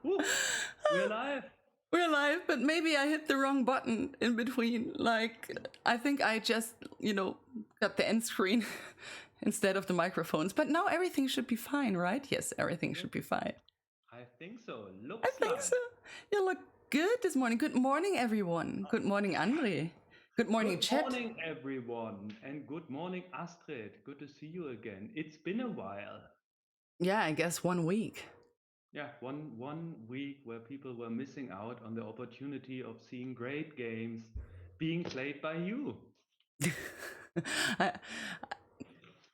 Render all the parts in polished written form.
Woo, we're live. We're live, but maybe I hit the wrong button in between. Like, I think I just, got the end screen instead of the microphones. But now everything should be fine, right? Yes, everything should be fine. I think so. I Looks think like. so. You look good this morning. Good morning, everyone. Good morning, André. Good morning, Good chat. morning, everyone. And good morning, Astrid. Good to see you again. It's been a while. Yeah, I guess 1 week. Yeah, one week where people were missing out on the opportunity of seeing great games being played by you.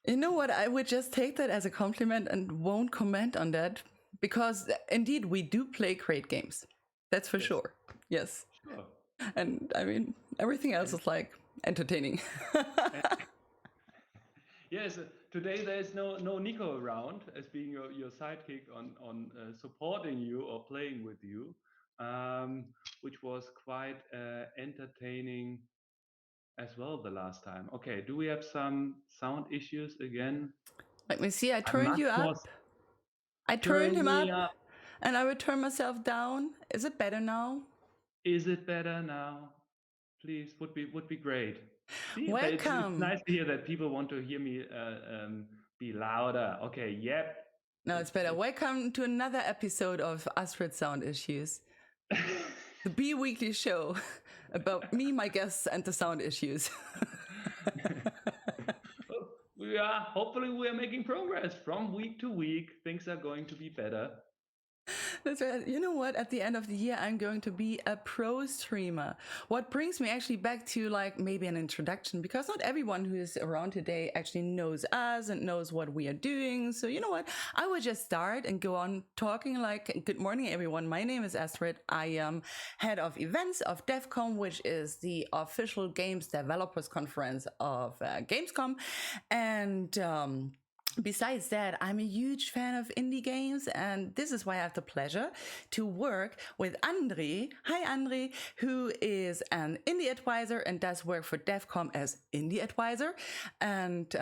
You know what? I would just take that as a compliment and won't comment on that because indeed we do play great games. That's for sure. Yes. Sure. And I mean, everything else is like entertaining. Yes, today there's no Nico around as being your sidekick on supporting you or playing with you, which was quite entertaining as well the last time. Okay, do we have some sound issues again? Let me see. I turned you up. I turned him up, and I would turn myself down. Is it better now? Is it better now? Please, would be great. See, welcome. It's nice to hear that people want to hear me be louder. Okay, yep. No, it's better. Welcome to another episode of Astrid Sound Issues, the bi-weekly show about me, my guests, and the sound issues. Hopefully we are making progress from week to week. Things are going to be better. That's right. You know what? At the end of the year, I'm going to be a pro streamer. What brings me actually back to like maybe an introduction, because not everyone who is around today actually knows us and knows what we are doing. So you know what? I will just start and go on talking like, good morning, everyone. My name is Astrid. I am head of events of devcom, which is the official games developers conference of gamescom. And besides that, I'm a huge fan of indie games, and this is why I have the pleasure to work with André. Hi, André, who is an indie advisor and does work for devcom as indie advisor. And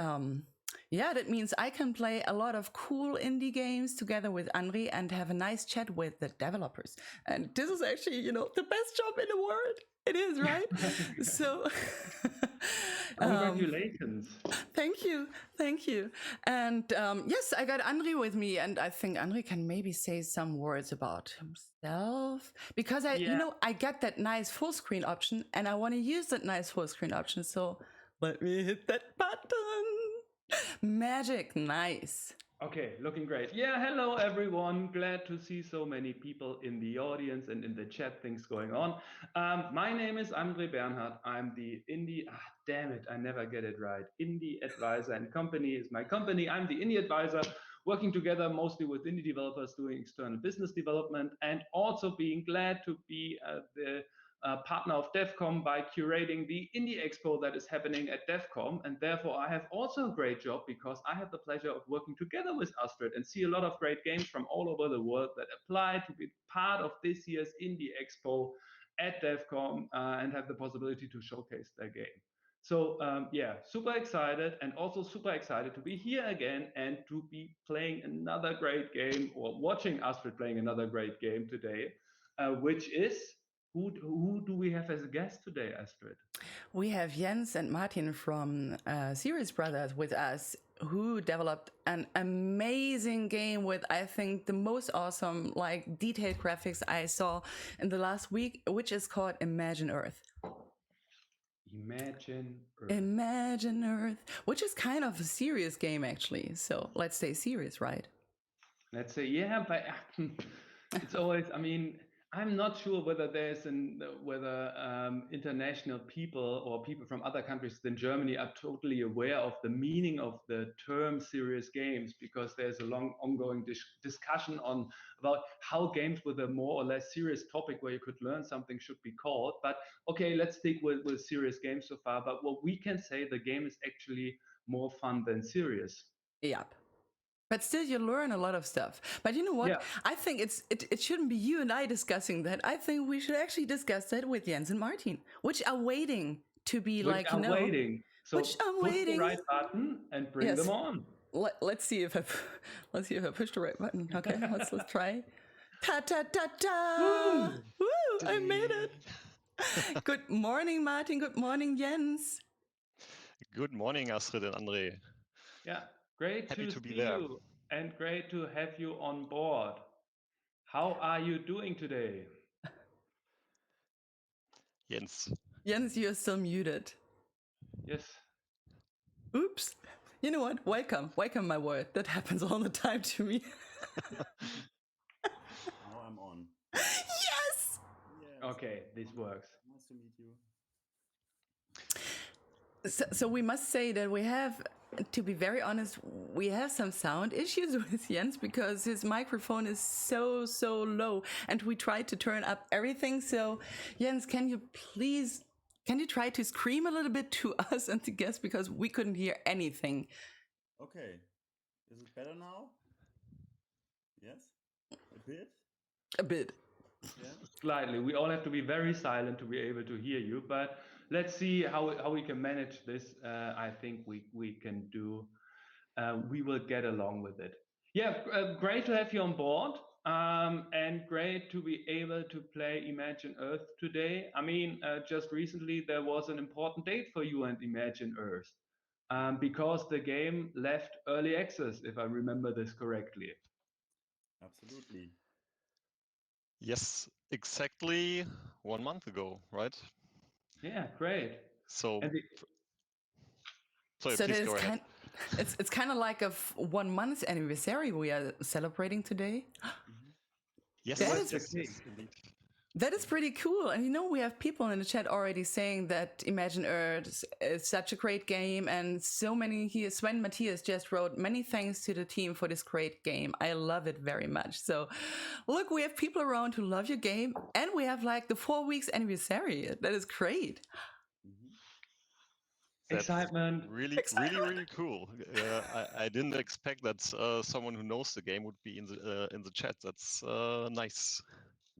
yeah, that means I can play a lot of cool indie games together with André and have a nice chat with the developers. And this is actually, the best job in the world. It is, right? So congratulations. Thank you. And yes, I got André with me, and I think André can maybe say some words about himself, because I got that nice full screen option, and I want to use that nice full screen option. So let me hit that button. Magic, nice. Okay, looking great. Yeah, hello everyone. Glad to see so many people in the audience and in the chat, things going on. My name is André Bernhard. I'm the indie, damn it, I never get it right. Indie advisor, and company is my company. I'm the indie advisor, working together mostly with indie developers doing external business development, and also being glad to be the partner of devcom by curating the indie expo that is happening at devcom. And therefore I have also a great job, because I have the pleasure of working together with Astrid and see a lot of great games from all over the world that apply to be part of this year's indie expo at devcom and have the possibility to showcase their game. So yeah, super excited, and also super excited to be here again and to be playing another great game, or watching Astrid playing another great game today, which is, who do we have as a guest today, Astrid? We have Jens and Martin from Series Brothers with us, who developed an amazing game with, I think, the most awesome, like, detailed graphics I saw in the last week, which is called Imagine Earth. Imagine Earth. Imagine Earth, which is kind of a serious game, actually. So let's stay serious, right? Let's say, yeah, but it's always, I mean, I'm not sure whether international people or people from other countries than Germany are totally aware of the meaning of the term serious games, because there's a long ongoing discussion about how games with a more or less serious topic where you could learn something should be called. But okay, let's stick with serious games so far. But what we can say, the game is actually more fun than serious. Yep. But still, you learn a lot of stuff. But you know what? Yeah. I think it shouldn't be you and I discussing that. I think we should actually discuss that with Jens and Martin, which are waiting to be which are waiting. So which are push waiting. the right button and bring them on. Let's see if I push the right button. Okay, let's try. Ta ta ta ta! Woo! Woo! I made it. Good morning, Martin. Good morning, Jens. Good morning, Astrid and André. Yeah, great Happy to be see there. you and great to have you on board. How are you doing today? Jens. Jens, you're still muted. Yes. Oops. You know what? Welcome. Welcome, my word. That happens all the time to me. Now I'm on. Yes! Yes. Okay, this works. Nice to meet you. So we must say that we have, to be very honest, we have some sound issues with Jens because his microphone is so low, and we tried to turn up everything. So Jens, can you try to scream a little bit to us and to guests because we couldn't hear anything? Okay. Is it better now? Yes? A bit? A bit. Yeah. Slightly. We all have to be very silent to be able to hear you, but let's see how we can manage this. I think we can do. We will get along with it. Yeah, great to have you on board, and great to be able to play Imagine Earth today. I mean, just recently there was an important date for you and Imagine Earth, because the game left early access, if I remember this correctly. Absolutely. Yes, exactly 1 month ago, right? Yeah, great. So, And sorry, So please go ahead. It's kind of like a 1 month anniversary we are celebrating today. Yes, That yes, is- yes, indeed. That is pretty cool. And you know, we have people in the chat already saying that Imagine Earth is such a great game. And so many here, Sven Matthias just wrote, many thanks to the team for this great game. I love it very much. So look, we have people around who love your game. And we have like the 4 weeks anniversary. That is great. That's excitement. really cool. I didn't expect that someone who knows the game would be in the chat. That's nice.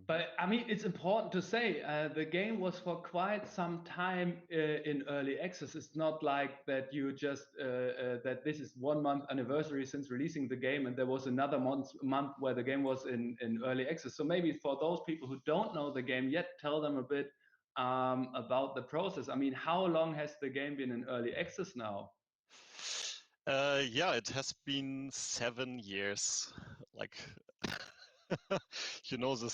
But I mean, it's important to say the game was for quite some time in early access. It's not like that you just that this is 1 month anniversary since releasing the game, and there was another month where the game was in early access. So maybe for those people who don't know the game yet, tell them a bit about the process. I mean, how long has the game been in early access now? Yeah, it has been 7 years. Like, you know, the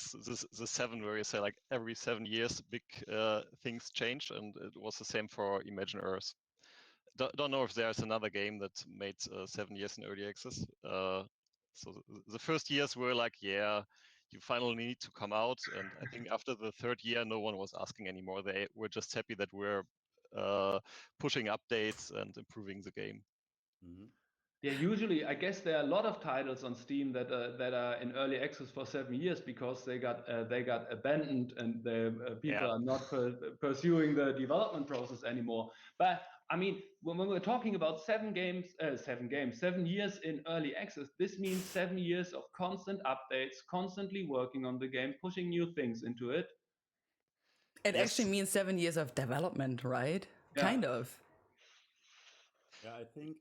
7 where you say like every 7 years big things change, and it was the same for Imagine Earth. Don't know if there's another game that made 7 years in early access. So the first years were like, yeah, you finally need to come out, and I think after the 3rd year, no one was asking anymore. They were just happy that we're pushing updates and improving the game. Yeah, usually I guess there are a lot of titles on Steam that are in early access for 7 years because they got abandoned and the people are not pursuing the development process anymore. But I mean, when we're talking about 7 years in early access, this means 7 years of constant updates, constantly working on the game, pushing new things into it. It actually means 7 years of development, right? Yeah. Kind of. Yeah, I think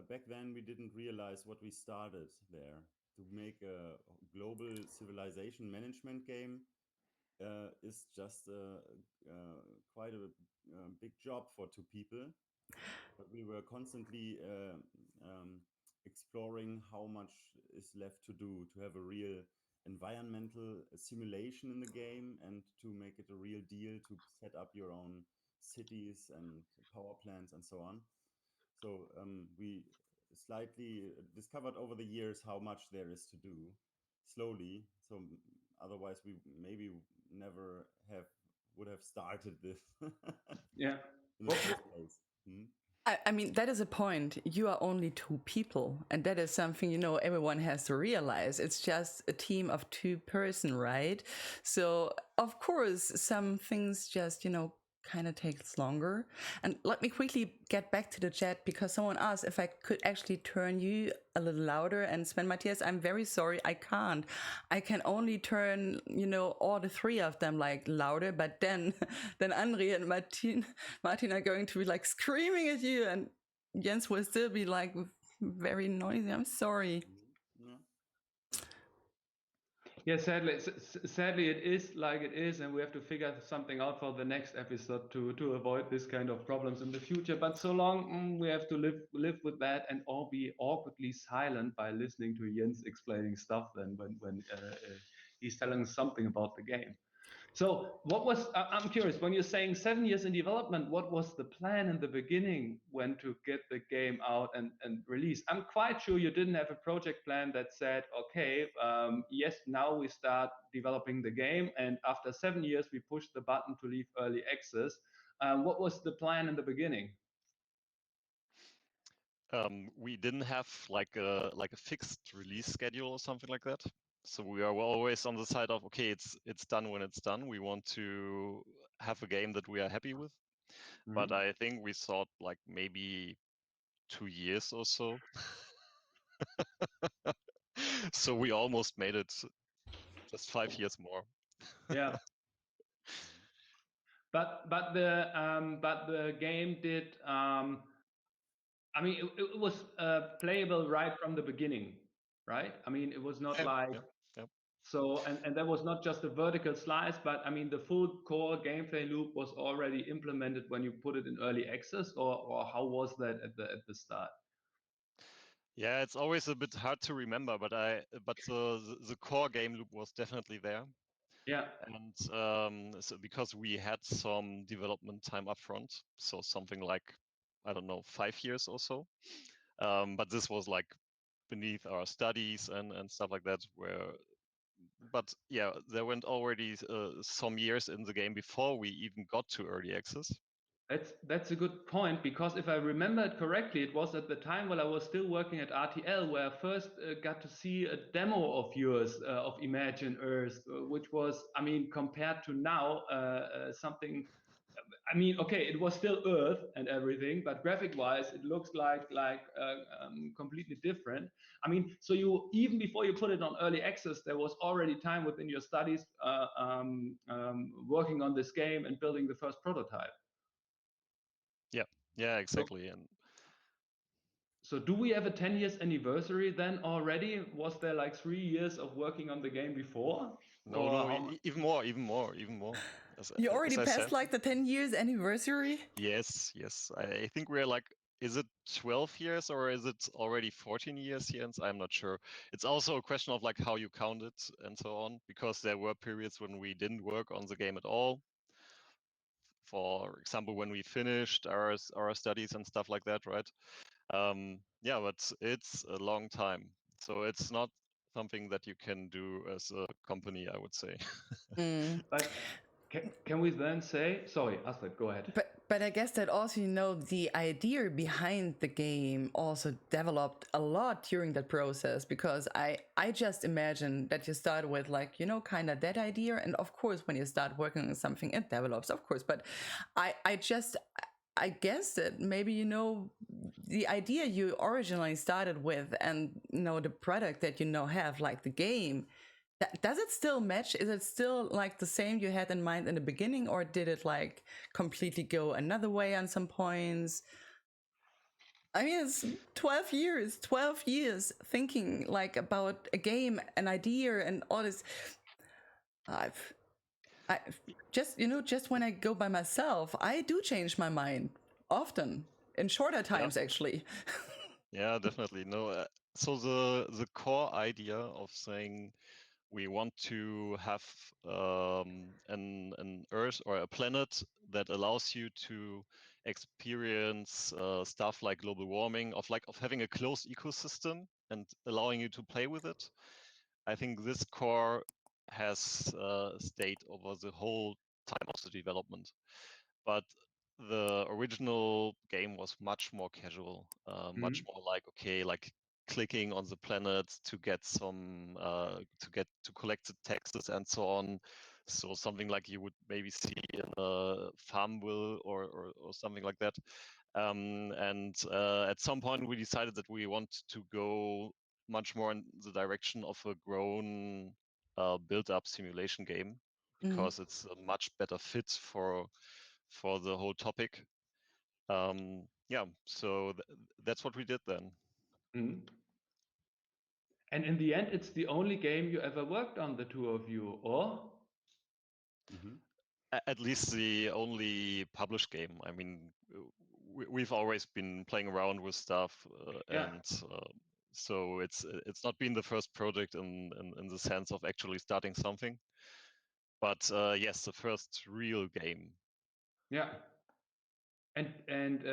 back then we didn't realize what we started there. To make a global civilization management game is just quite a big job for 2 people. But we were constantly exploring how much is left to do to have a real environmental simulation in the game and to make it a real deal to set up your own cities and power plants and so on. So we slightly discovered over the years how much there is to do slowly. So otherwise we maybe never would have started this. Yeah. In the first place. I mean, that is a point. You are only 2 people. And that is something, you know, everyone has to realize. It's just a team of 2 person, right? So, of course, some things just, you know, kind of takes longer. And let me quickly get back to the chat because someone asked if I could actually turn you a little louder. And Sven Matthias, I'm very sorry, I can't. I can only turn, you know, all the 3 of them like louder, but then André and Martin are going to be like screaming at you, and Jens will still be like very noisy. I'm sorry. Yeah, sadly it is like it is, and we have to figure something out for the next episode to avoid this kind of problems in the future. But so long, we have to live with that and all be awkwardly silent by listening to Jens explaining stuff. Then when he's telling us something about the game. So what was, I'm curious, when you're saying 7 years in development, what was the plan in the beginning when to get the game out and release? I'm quite sure you didn't have a project plan that said, okay, yes, now we start developing the game, and after 7 years, we push the button to leave early access. What was the plan in the beginning? We didn't have like a fixed release schedule or something like that. So we are always on the side of, okay, it's done when it's done. We want to have a game that we are happy with. But I think we thought like maybe 2 years or so. So we almost made it just 5 years more. Yeah. But the game did. I mean, it was playable right from the beginning, right? I mean, it was not like Yeah. so, and that was not just a vertical slice, but I mean, the full core gameplay loop was already implemented when you put it in early access, or how was that at the start? Yeah, it's always a bit hard to remember, but the core game loop was definitely there. Yeah. And so because we had some development time upfront, so something like, I don't know, 5 years or so. But this was like beneath our studies and stuff like that. But yeah, there went already some years in the game before we even got to early access. That's a good point, because if I remember it correctly, it was at the time when I was still working at RTL where I first got to see a demo of yours of Imagine Earth, which was, I mean, compared to now, something. I mean, okay, it was still Earth and everything, but graphic-wise, it looks like completely different. I mean, so you, even before you put it on early access, there was already time within your studies working on this game and building the first prototype. Yeah, exactly. And so do we have a 10 years anniversary then already? Was there like 3 years of working on the game before? no, How even more. You As already I said, passed like the 10 years anniversary? yes. I think we're like, is it 12 years or is it already 14 years, Jens? I'm not sure. It's also a question of like how you count it and so on, because there were periods when we didn't work on the game at all. For example, when we finished our studies and stuff like that, right? Yeah, but it's a long time. So it's not something that you can do as a company, I would say. but can we then say, sorry, Astrid, go ahead. But I guess that also, the idea behind the game also developed a lot during that process, because I just imagine that you start with like, kind of that idea. And of course, when you start working on something, it develops, of course. But I guess that maybe, the idea you originally started with and, the product that you now have, like the game, does it still match? Is it still like the same you had in mind in the beginning, or did it like completely go another way on some points? I mean, it's 12 years thinking like about a game, an idea, and all this. I just when I go by myself, I do change my mind often in shorter times, actually. Yeah, definitely. No, so the core idea of saying we want to have an Earth or a planet that allows you to experience stuff like global warming, of having a closed ecosystem and allowing you to play with it. I think this core has stayed over the whole time of the development. But the original game was much more casual, much more like, okay, like clicking on the planet to get some to collect the taxes and so on. So something like you would maybe see in a Farmville or something like that. And at some point we decided that we want to go much more in the direction of a grown build-up simulation game, because it's a much better fit for the whole topic. Yeah, so that's what we did then. And in the end, it's the only game you ever worked on, the two of you, or? Mhm. At least the only published game. I mean, we've always been playing around with stuff, Yeah. and so it's not been the first project in the sense of actually starting something. But yes, the first real game. Yeah. And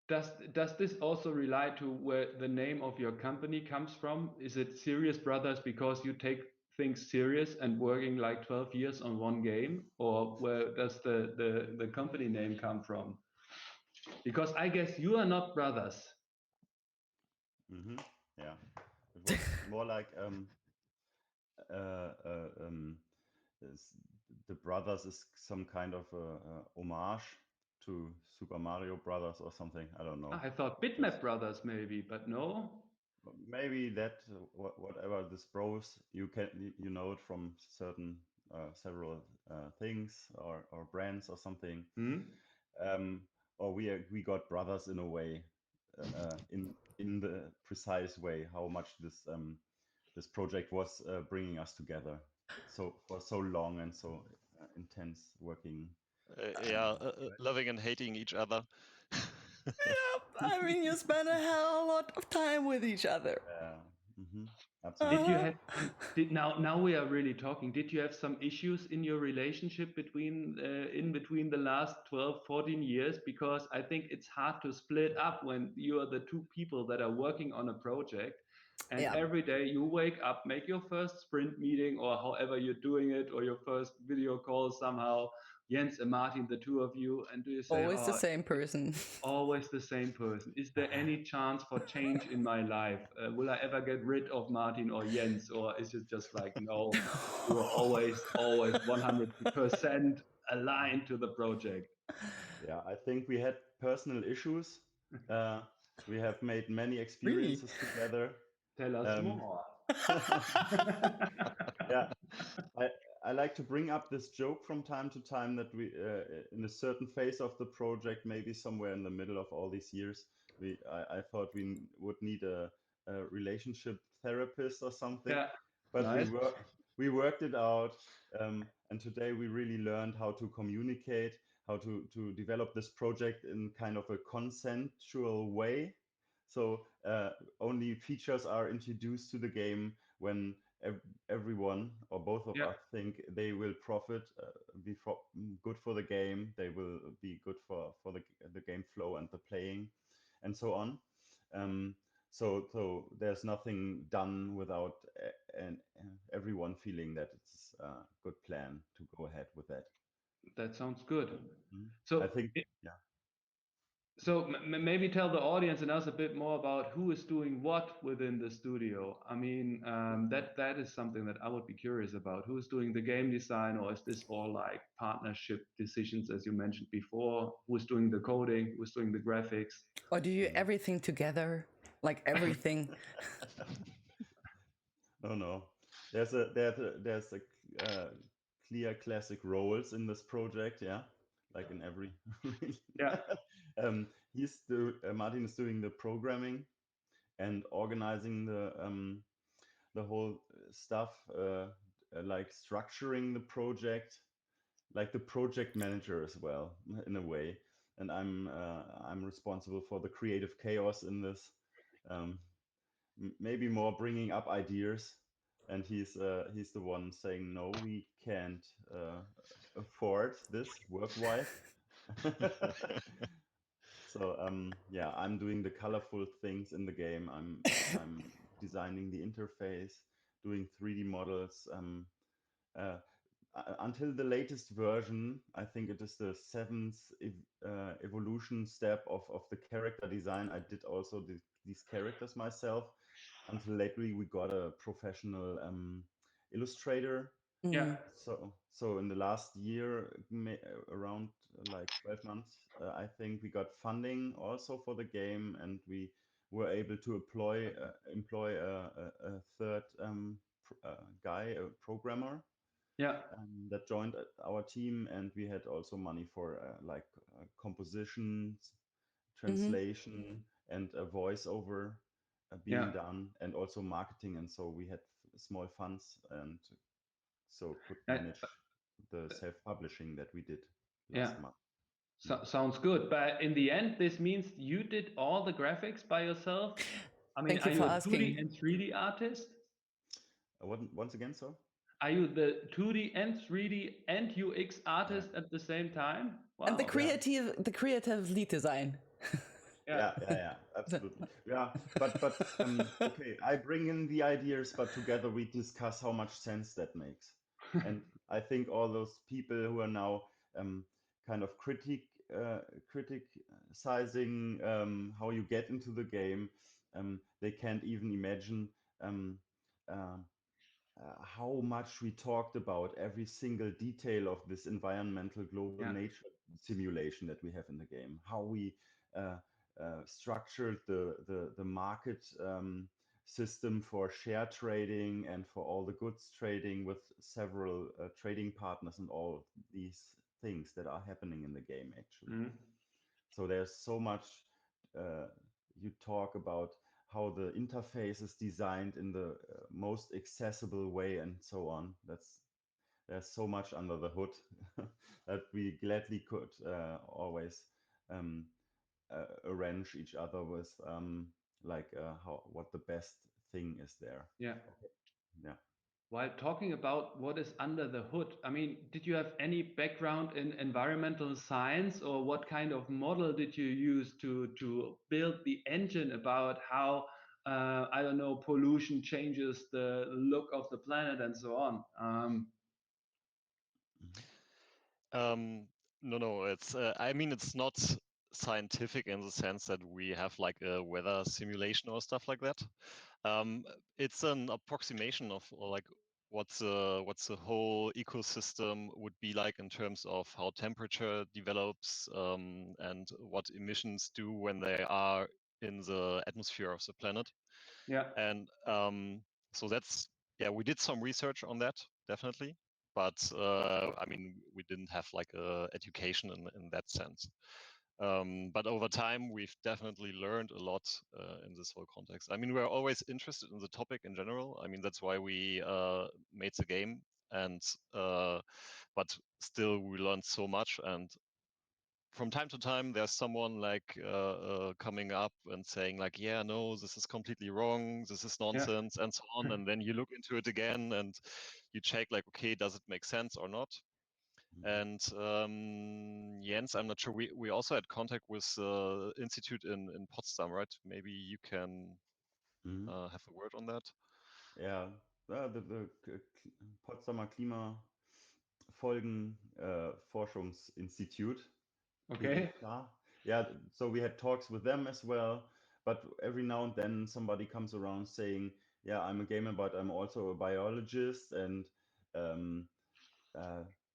does this also rely to where the name of your company comes from? Is it Serious Brothers because you take things serious and working like 12 years on one game, or where does the company name come from? Because I guess you are not brothers. Yeah, it was more like uh, uh, um, is- the brothers is some kind of a homage to Super Mario Brothers or something. I don't know. I thought Just Bitmap Brothers maybe, but no. maybe that whatever this bros, you know it from certain several things or brands or something. Hmm? Um, or we got brothers in a way, in the precise way how much this project was bringing us together so for so long and so intense working. Yeah, Right? loving and hating each other. Yep, I mean, you spend a hell of a lot of time with each other. Yeah, Did absolutely. you have now we are really talking. Did you have some issues in your relationship between in between the last 12, 14 years? Because I think it's hard to split up when you are the two people that are working on a project, and Yeah. every day you wake up, make your first sprint meeting or however you're doing it, or your first video call somehow, Jens and Martin, the two of you, and do you say, Always the oh, same person. always the same person? Is there any chance for change in my life? Will I ever get rid of Martin or Jens, or is it just like, no, you are always 100% aligned to the project? Yeah, I think we had personal issues. uh, we have made many Really? experiences together. Tell us um, more. yeah, I, I like to bring up this joke from time to time that we, in a certain phase of the project, maybe somewhere in the middle of all these years, I thought we would need a relationship therapist or something, Yeah, but nice. we worked it out, and today we really learned how to communicate, how to develop this project in kind of a consensual way. So only features are introduced to the game when everyone or both of Yeah, us think they will profit, be good for the game, they will be good for the game flow and the playing and so on. um, so there's nothing done without and everyone feeling that it's a good plan to go ahead with that. that sounds good. Mhm. I So, think, yeah. So maybe tell the audience and us a bit more about who is doing what within the studio. I mean, that is something that I would be curious about. Who is doing the game design, or is this all like partnership decisions, as you mentioned before? Who is doing the coding? Who is doing the graphics? Or do you everything together? Like everything? No, no. There's a clear classic roles in this project, yeah, like in every. Yeah, Martin is doing the programming and organizing the whole stuff, like structuring the project, like the project manager as well, in a way. And I'm responsible for the creative chaos in this. Um, Maybe more bringing up ideas, and he's the one saying no, we can't afford this work-wise. So yeah, I'm doing the colorful things in the game. I'm designing the interface, doing 3D models. Uh, until the latest version, I think it is the seventh evolution step of the character design. I did also these characters myself. Until lately, we got a professional illustrator. yeah, Mm. So in the last year, around like 12 months, I think we got funding also for the game, and we were able to employ a third guy, a programmer, yeah, that joined our team, and we had also money for like compositions, Hmm. translation, and a voiceover. being done, and also marketing. And so we had small funds, and so could manage the self-publishing that we did last month. Sounds good. But in the end, this means you did all the graphics by yourself? I mean, Thank you are for you a asking. 2D and 3D artist? Once again, sir? Are you the 2D and 3D and UX artist at the same time? Wow. And the creative lead design. Yeah, absolutely. Yeah, but okay, I bring in the ideas, but together we discuss how much sense that makes. And I think all those people who are now kind of criticizing how you get into the game, they can't even imagine how much we talked about every single detail of this environmental global nature simulation that we have in the game, how we structured the market system for share trading and for all the goods trading with several trading partners and all these things that are happening in the game actually. So there's so much you talk about how the interface is designed in the most accessible way and so on. There's so much under the hood that we gladly could always arrange each other with what the best thing is there. Yeah. Yeah. While talking about what is under the hood, I mean, did you have any background in environmental science, or what kind of model did you use to build the engine about how, I don't know, pollution changes the look of the planet and so on? No, it's I mean, it's not scientific in the sense that we have like a weather simulation or stuff like that. It's an approximation of like what's the whole ecosystem would be like in terms of how temperature develops and what emissions do when they are in the atmosphere of the planet. Yeah. And so that's, we did some research on that, definitely. But I mean, we didn't have like a education in that sense. But over time, we've definitely learned a lot in this whole context. I mean, we're always interested in the topic in general. I mean, that's why we made the game. And but still, we learned so much. And from time to time, there's someone like coming up and saying like, yeah, no, this is completely wrong. This is nonsense, and so on. And then you look into it again and you check like, okay, does it make sense or not? And Jens, I'm not sure. We also had contact with Institute in Potsdam, right? Maybe you can have a word on that. Yeah, the Potsdamer Klimafolgenforschungsinstitut. Okay. Yeah, so we had talks with them as well, but every now and then somebody comes around saying, yeah, I'm a gamer, but I'm also a biologist, and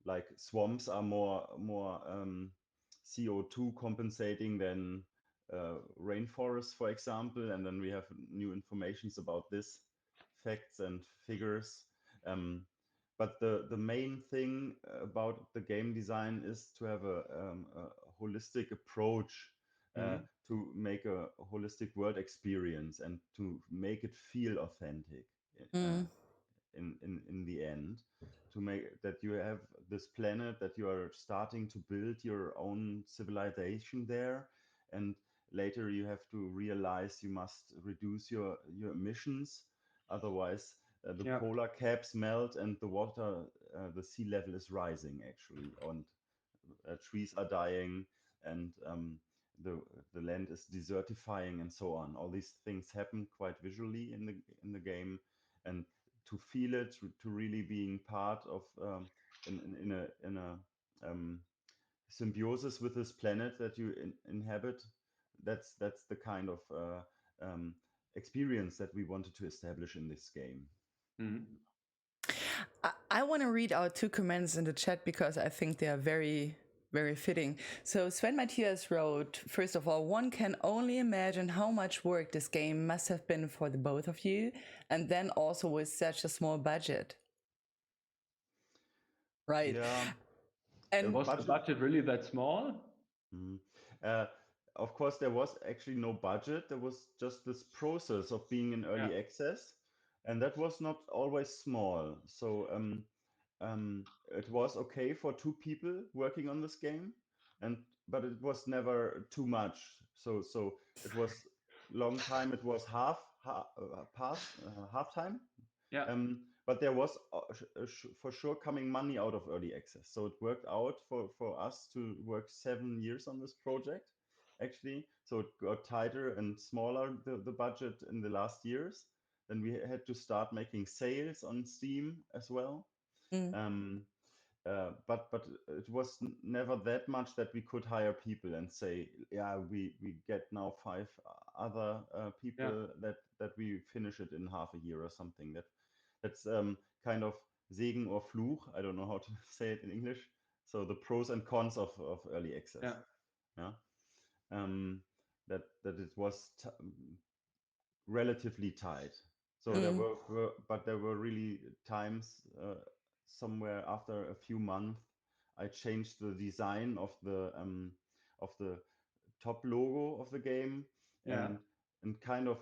like swamps are more CO2 compensating than rainforests, for example. And then we have new informations about this, facts and figures. But the main thing about the game design is to have a holistic approach to make a holistic world experience and to make it feel authentic in the end, to make that you have this planet that you are starting to build your own civilization there, and later you have to realize you must reduce your emissions, otherwise the polar caps melt and the water, the sea level is rising actually, and trees are dying, and the land is desertifying and so on. All these things happen quite visually in the game, and to feel it, to really being part of in a symbiosis with this planet that you inhabit, that's the kind of experience that we wanted to establish in this game. I want to read out 2 comments in the chat because I think they are very, very fitting. So Sven Matthias wrote, first of all, one can only imagine how much work this game must have been for the both of you, and then also with such a small budget. Right. Yeah. And was the budget really that small? of course, there was actually no budget. There was just this process of being in early access, and that was not always small. So it was okay for 2 people working on this game, but it was never too much. So it was long time. It was past half time. Yeah. But there was for sure coming money out of early access. So it worked out for us to work 7 years on this project, actually. So it got tighter and smaller, the budget in the last years. Then we had to start making sales on Steam as well. Um, but it was never that much that we could hire people and say, yeah, we get now 5 other people that we finish it in half a year or something. That's kind of Segen or Fluch. I don't know how to say it in English. So the pros and cons of early access. Yeah. That it was relatively tight. So there were really times somewhere after a few months, I changed the design of the top logo of the game, and kind of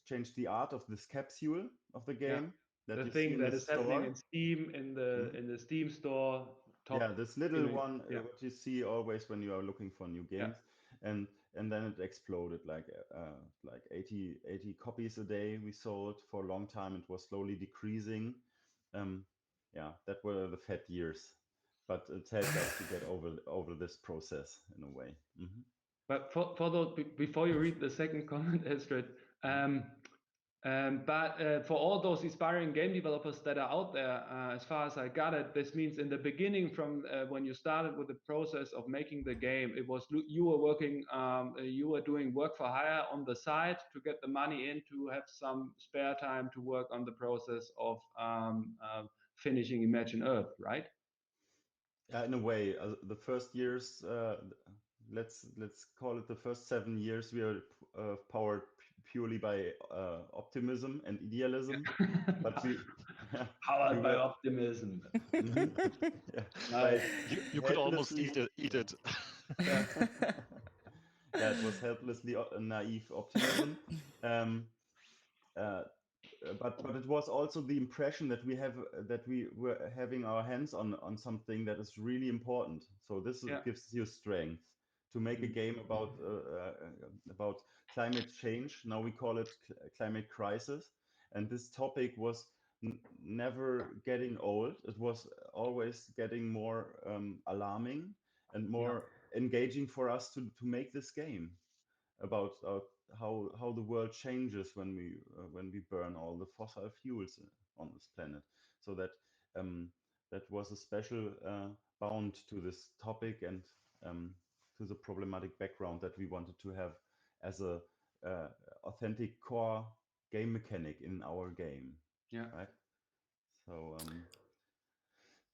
changed the art of this capsule of the game that The you see thing in that the is happening store. in Steam in the Steam store. Yeah, this little image. one, what you see always when you are looking for new games, and then it exploded like 80 copies a day we sold for a long time. It was slowly decreasing. Yeah, that were the fat years, but it helped us to get over this process in a way. But for those, before you read the second comment, Astrid, but for all those aspiring game developers that are out there, as far as I got it, this means in the beginning, from when you started with the process of making the game, it was you were working, you were doing work for hire on the side to get the money in, to have some spare time to work on the process of finishing Imagine Earth, right? Yeah, in a way, the first years, let's call it the first 7 years, we are powered purely by optimism and idealism. But we powered by optimism. Yeah, Nice. You could almost eat it. Yeah. Yeah, it was helplessly naive optimism. But it was also the impression that we were having our hands on something that is really important. So this gives you strength to make a game about climate change. Now we call it climate crisis, and this topic was never getting old. It was always getting more alarming and more engaging for us to make this game about how the world changes when we burn all the fossil fuels on this planet. So that was a special bound to this topic and to the problematic background that we wanted to have as a authentic core game mechanic in our game. Right. So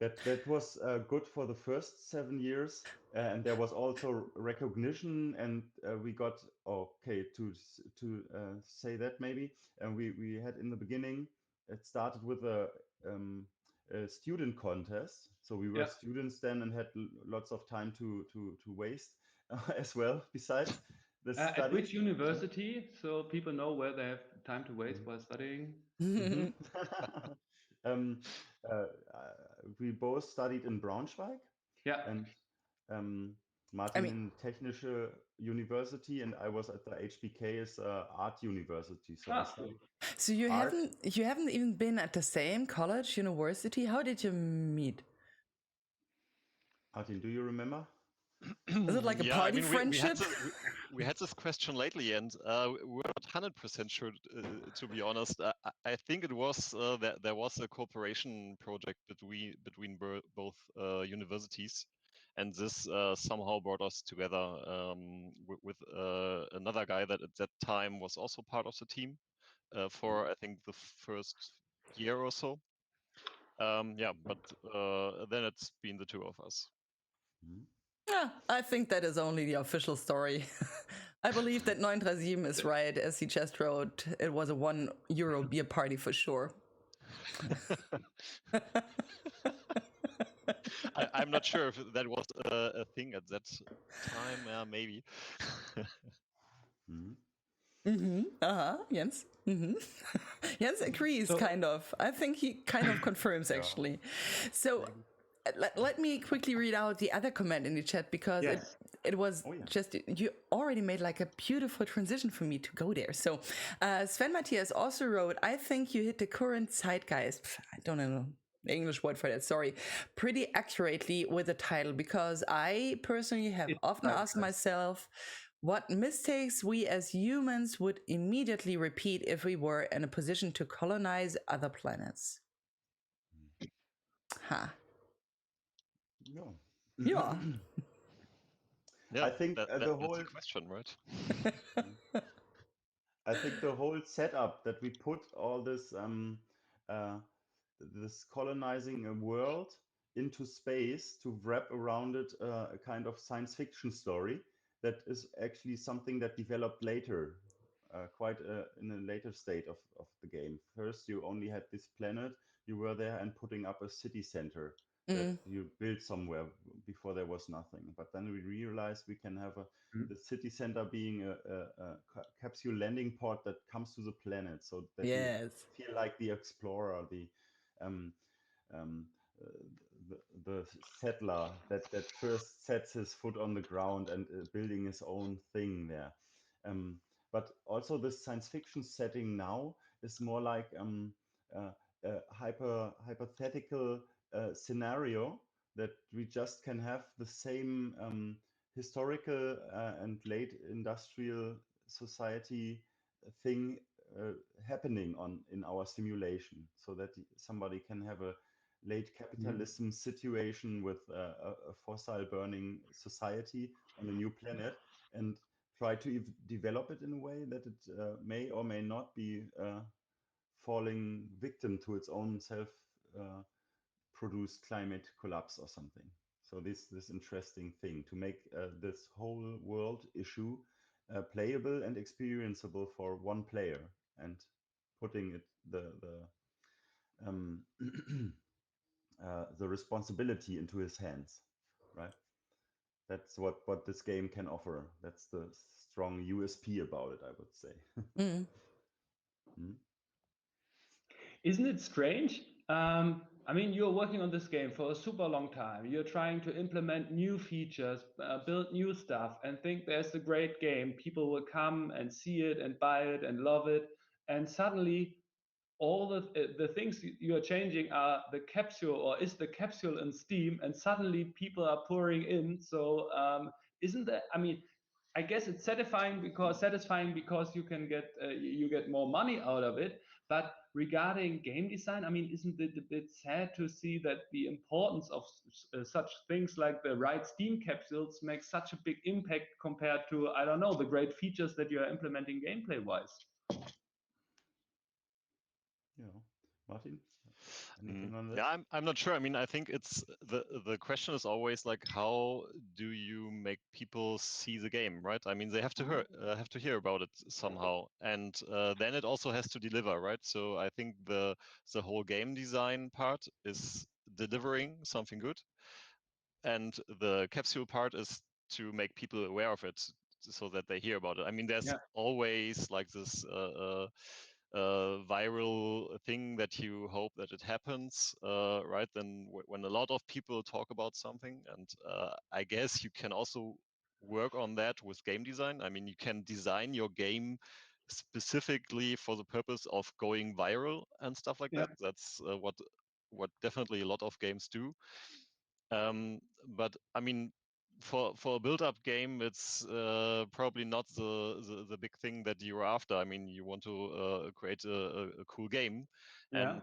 that was good for the first 7 years, and there was also recognition, and we got to say that maybe, and we had in the beginning, it started with a student contest. So we were students then and had lots of time to waste as well, besides the studies. At which university, so people know where they have time to waste while studying? We both studied in Braunschweig, and Martin in Technische University, and I was at the HBK as Art University. So I studied. So you haven't even been at the same college, university. How did you meet? Martin, do you remember? Is it like a party friendship? We had this question lately, and we're not 100% sure, to be honest. I think it was that there was a cooperation project between both universities, and this somehow brought us together with another guy that at that time was also part of the team for, I think, the first year or so. But then it's been the two of us. Yeah, I think that is only the official story. I believe that 937 is right, as he just wrote. It was a €1 beer party for sure. I'm not sure if that was a thing at that time. Maybe. Jens. Jens agrees, So- kind of. I think he kind of confirms, actually. So let me quickly read out the other comment in the chat, because Yes. it was Oh, yeah. just, you already made like a beautiful transition for me to go there. So Sven Matthias also wrote, I think you hit the current zeitgeist. I don't know the English word for that, sorry, pretty accurately with the title, because I personally have It's often asked zeitgeist. myself what mistakes we as humans would immediately repeat if we were in a position to colonize other planets. Ha. Yeah. Yeah. Yeah, I think that's the whole a question, right? I think the whole setup that we put all this this colonizing a world into space to wrap around it a kind of science fiction story that is actually something that developed later, quite in a later state of the game. First, you only had this planet, you were there and putting up a city center that you built somewhere before there was nothing. But then we realized we can have the city center being a capsule landing pod that comes to the planet, so that you Yes. feel like the explorer, um, um, uh, the settler that first sets his foot on the ground and building his own thing there. But also this science fiction setting now is more like a hypothetical scenario that we just can have the same historical and late industrial society thing happening in our simulation, so that somebody can have a late capitalism situation with a fossil burning society on a new planet, and try to develop it in a way that it may or may not be falling victim to its own self produced climate collapse or something. So this interesting thing to make this whole world issue playable and experienceable for one player, and putting it um, the responsibility into his hands, right? That's what this game can offer. That's the strong USP about it, I would say. Isn't it strange? I mean, you're working on this game for a super long time. You're trying to implement new features, build new stuff, and think there's a great game. People will come and see it and buy it and love it. And suddenly, all the things you are changing are the capsule, or is the capsule in Steam, and suddenly people are pouring in. So isn't that? I mean, I guess it's satisfying because you can get you get more money out of it. But regarding game design, I mean, isn't it a bit sad to see that the importance of such things like the right Steam capsules makes such a big impact compared to, I don't know, the great features that you are implementing gameplay wise? Yeah, Martin, anything on this? Yeah, I'm not sure. I mean, I think it's the question is always like, how do you make people see the game, right? I mean, they have to hear about it somehow, and then it also has to deliver, right? So I think the whole game design part is delivering something good, and the capsule part is to make people aware of it so that they hear about it. I mean, there's always like this viral thing that you hope that it happens, right? Then when a lot of people talk about something, and I guess you can also work on that with game design. I mean, you can design your game specifically for the purpose of going viral and stuff like that. That's what definitely a lot of games do. But I mean, for a build-up game, it's probably not the big thing that you're after. I mean, you want to create a cool game, and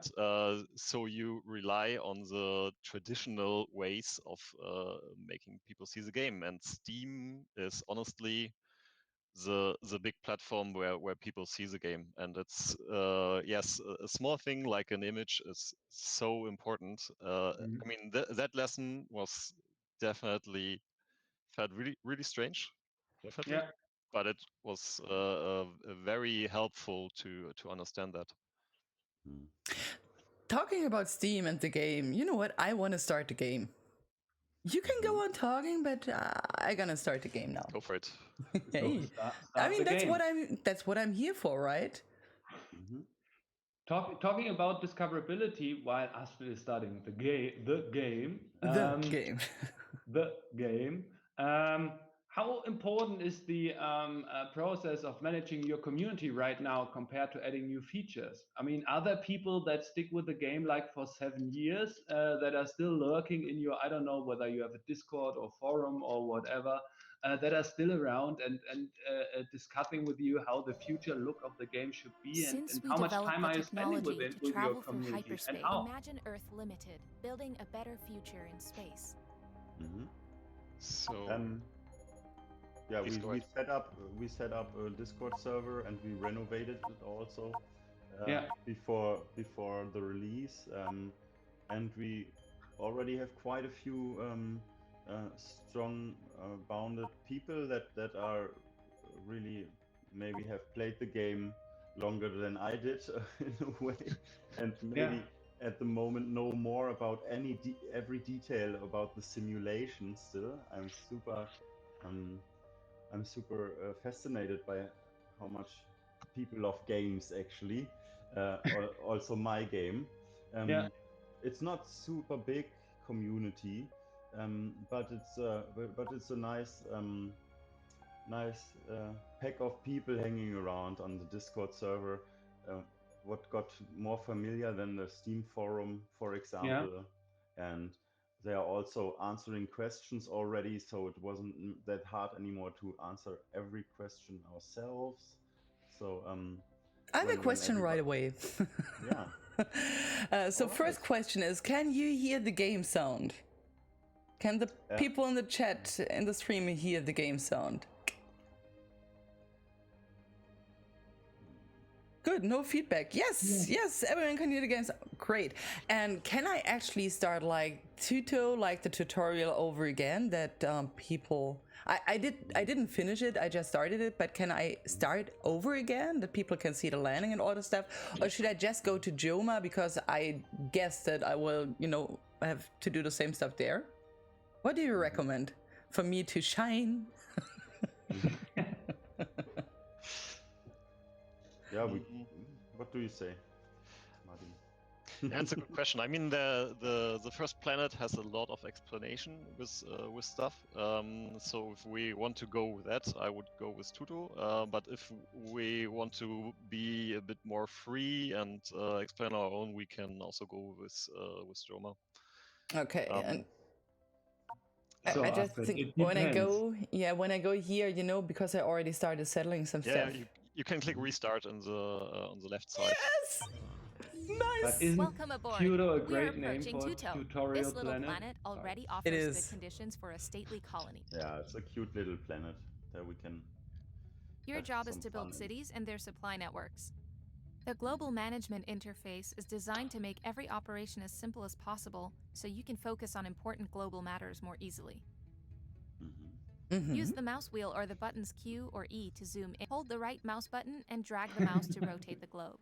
so you rely on the traditional ways of making people see the game. And Steam is honestly the big platform where people see the game, and it's yes, a small thing like an image is so important. I mean, that lesson was definitely felt really strange, definitely, but it was very helpful to understand that. Talking about Steam and the game, you know what? I want to start the game. You can go on talking, but I'm gonna start the game now. Go for it. Hey, start I mean the that's game. what I'm here for, right? Talking about discoverability while Astrid is studying the game, The game. the game. How important is the process of managing your community right now compared to adding new features? I mean, are there people that stick with the game like for 7 years that are still lurking in your, I don't know whether you have a Discord or forum or whatever, that are still around and discussing with you how the future look of the game should be and Since we how much developed time the are you spending technology to with your travel through community and hyperspace, how? imagine Earth Limited, building a better future in space. So yeah, please go ahead. we set up a Discord server and we renovated it also Yeah. before the release, and we already have quite a few strong bounded people that are really maybe have played the game longer than I did in a way, and maybe at the moment know more about every detail about the simulation. Still, I'm super fascinated by how much people love games actually, also my game. It's not super big community, but it's a nice pack of people hanging around on the Discord server. What got more familiar than the Steam forum, for example, and they are also answering questions already, so it wasn't that hard anymore to answer every question ourselves. So I have a question right away. Yeah. So first question is, can you hear the game sound? Can the people in the chat in the stream hear the game sound? Good, no feedback. Yes, everyone can hear the games. Great. And can I actually start like the tutorial over again that people... I didn't finish it, I just started it, but can I start over again that people can see the landing and all the stuff? Or should I just go to Joma because I guess that I will, have to do the same stuff there? What do you recommend for me to shine? Yeah, what do you say, Martin? That's a good question. I mean, the first planet has a lot of explanation with stuff. So if we want to go with that, I would go with Tuto. But if we want to be a bit more free and explain our own, we can also go with Joma. Okay. And so I just think when I go here, because I already started settling some stuff. Yeah, you can click restart on the left side. Yes. Nice. Welcome aboard. Tuto a We are great name approaching for Tuto. tutorial This little planet? planet already offers the conditions for a stately colony. Yeah, it's a cute little planet that we can. Your job is to build cities and their supply networks. The global management interface is designed to make every operation as simple as possible, so you can focus on important global matters more easily. Use the mouse wheel or the buttons Q or E to zoom in. Hold the right mouse button and drag the mouse to rotate the globe.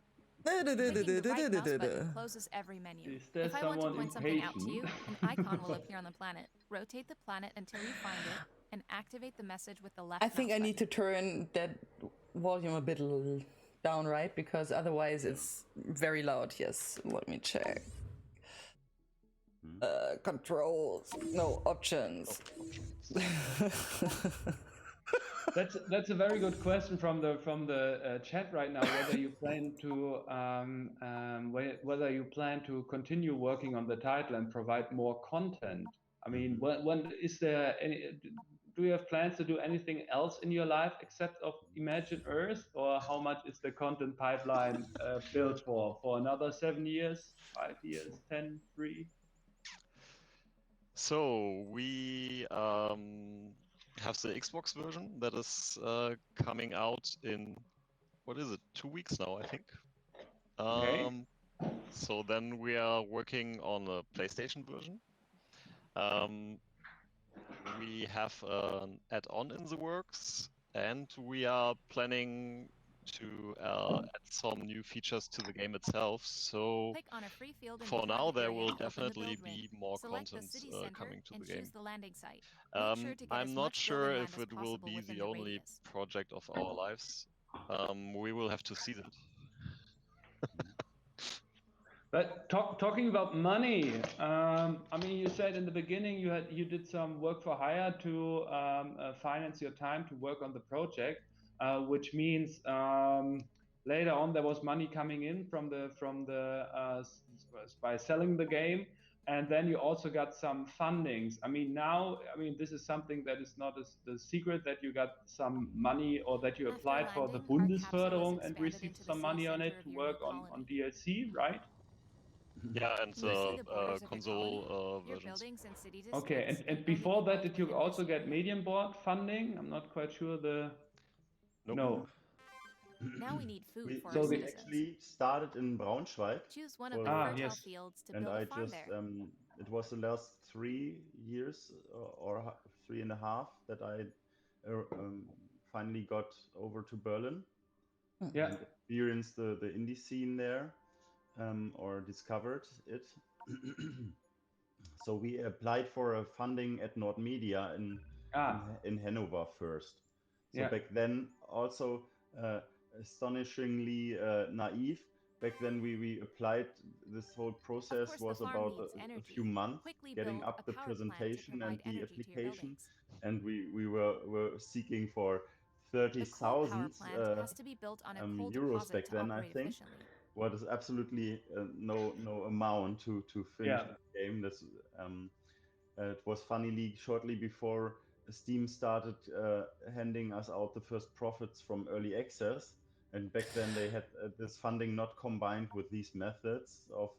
Clicking the right mouse button closes every menu. If I want to point something out to you, an icon will appear on the planet. Rotate the planet until you find it, and activate the message with the left mouse button. I think I need to turn that volume a bit down, right? Because otherwise it's very loud. Yes, let me check. Controls, no options. That's a very good question from the chat right now. Whether you plan to continue working on the title and provide more content. I mean, when is there any? Do you have plans to do anything else in your life except of Imagine Earth, or how much is the content pipeline built for another 7 years, 5 years, 10, 3? So we have the Xbox version that is coming out in, what is it, 2 weeks now, I think. So then we are working on a PlayStation version. We have an add-on in the works, and we are planning to add some new features to the game itself. So Click on a free field in for the now, target there area will and open the definitely build ring. be more Select the content city center coming to and the game. choose the landing site. Make sure to get as I'm not much building sure land if as it will possible be within the the only radius. project of our lives. We will have to see that. But talking about money, I mean, you said in the beginning you did some work for hire to finance your time to work on the project, which means later on there was money coming in from the by selling the game, and then you also got some fundings. I mean, now, I mean, this is something that is not the secret that you got some money or that you After applied for the landing, our capsule is Bundesförderung and expanded received into the some city money on center it of to your new work on colony. DLC, right? Yeah, and Can you see the borders of your console colony? Your versions. buildings and city Okay, districts, and only before be that, built did you within also this get area. medium board funding? I'm not quite sure the. Nope. No. Now we need food for So our the- citizens. actually started in Braunschweig. Choose one of the for- fertile yes. fields to and build I a farm just there. it was the last 3 years or 3.5 that I finally got over to Berlin Yeah. and experienced the indie scene there, or discovered it. So we applied for a funding at Nord Media in Hanover first. So Yeah. back then, also astonishingly naive. Back then, we applied. This whole process Of course, was the farm about needs a energy. few months, Quickly getting build up a the power plant to presentation and provide the energy to your application, buildings. and we were seeking for The coal power 30,000 plant has to be built on a coal euros deposit back to then, I operate think. efficiently. What is absolutely no amount to finish Yeah. the game. That's it was funnily shortly before Steam started handing us out the first profits from early access, and back then they had this funding not combined with these methods of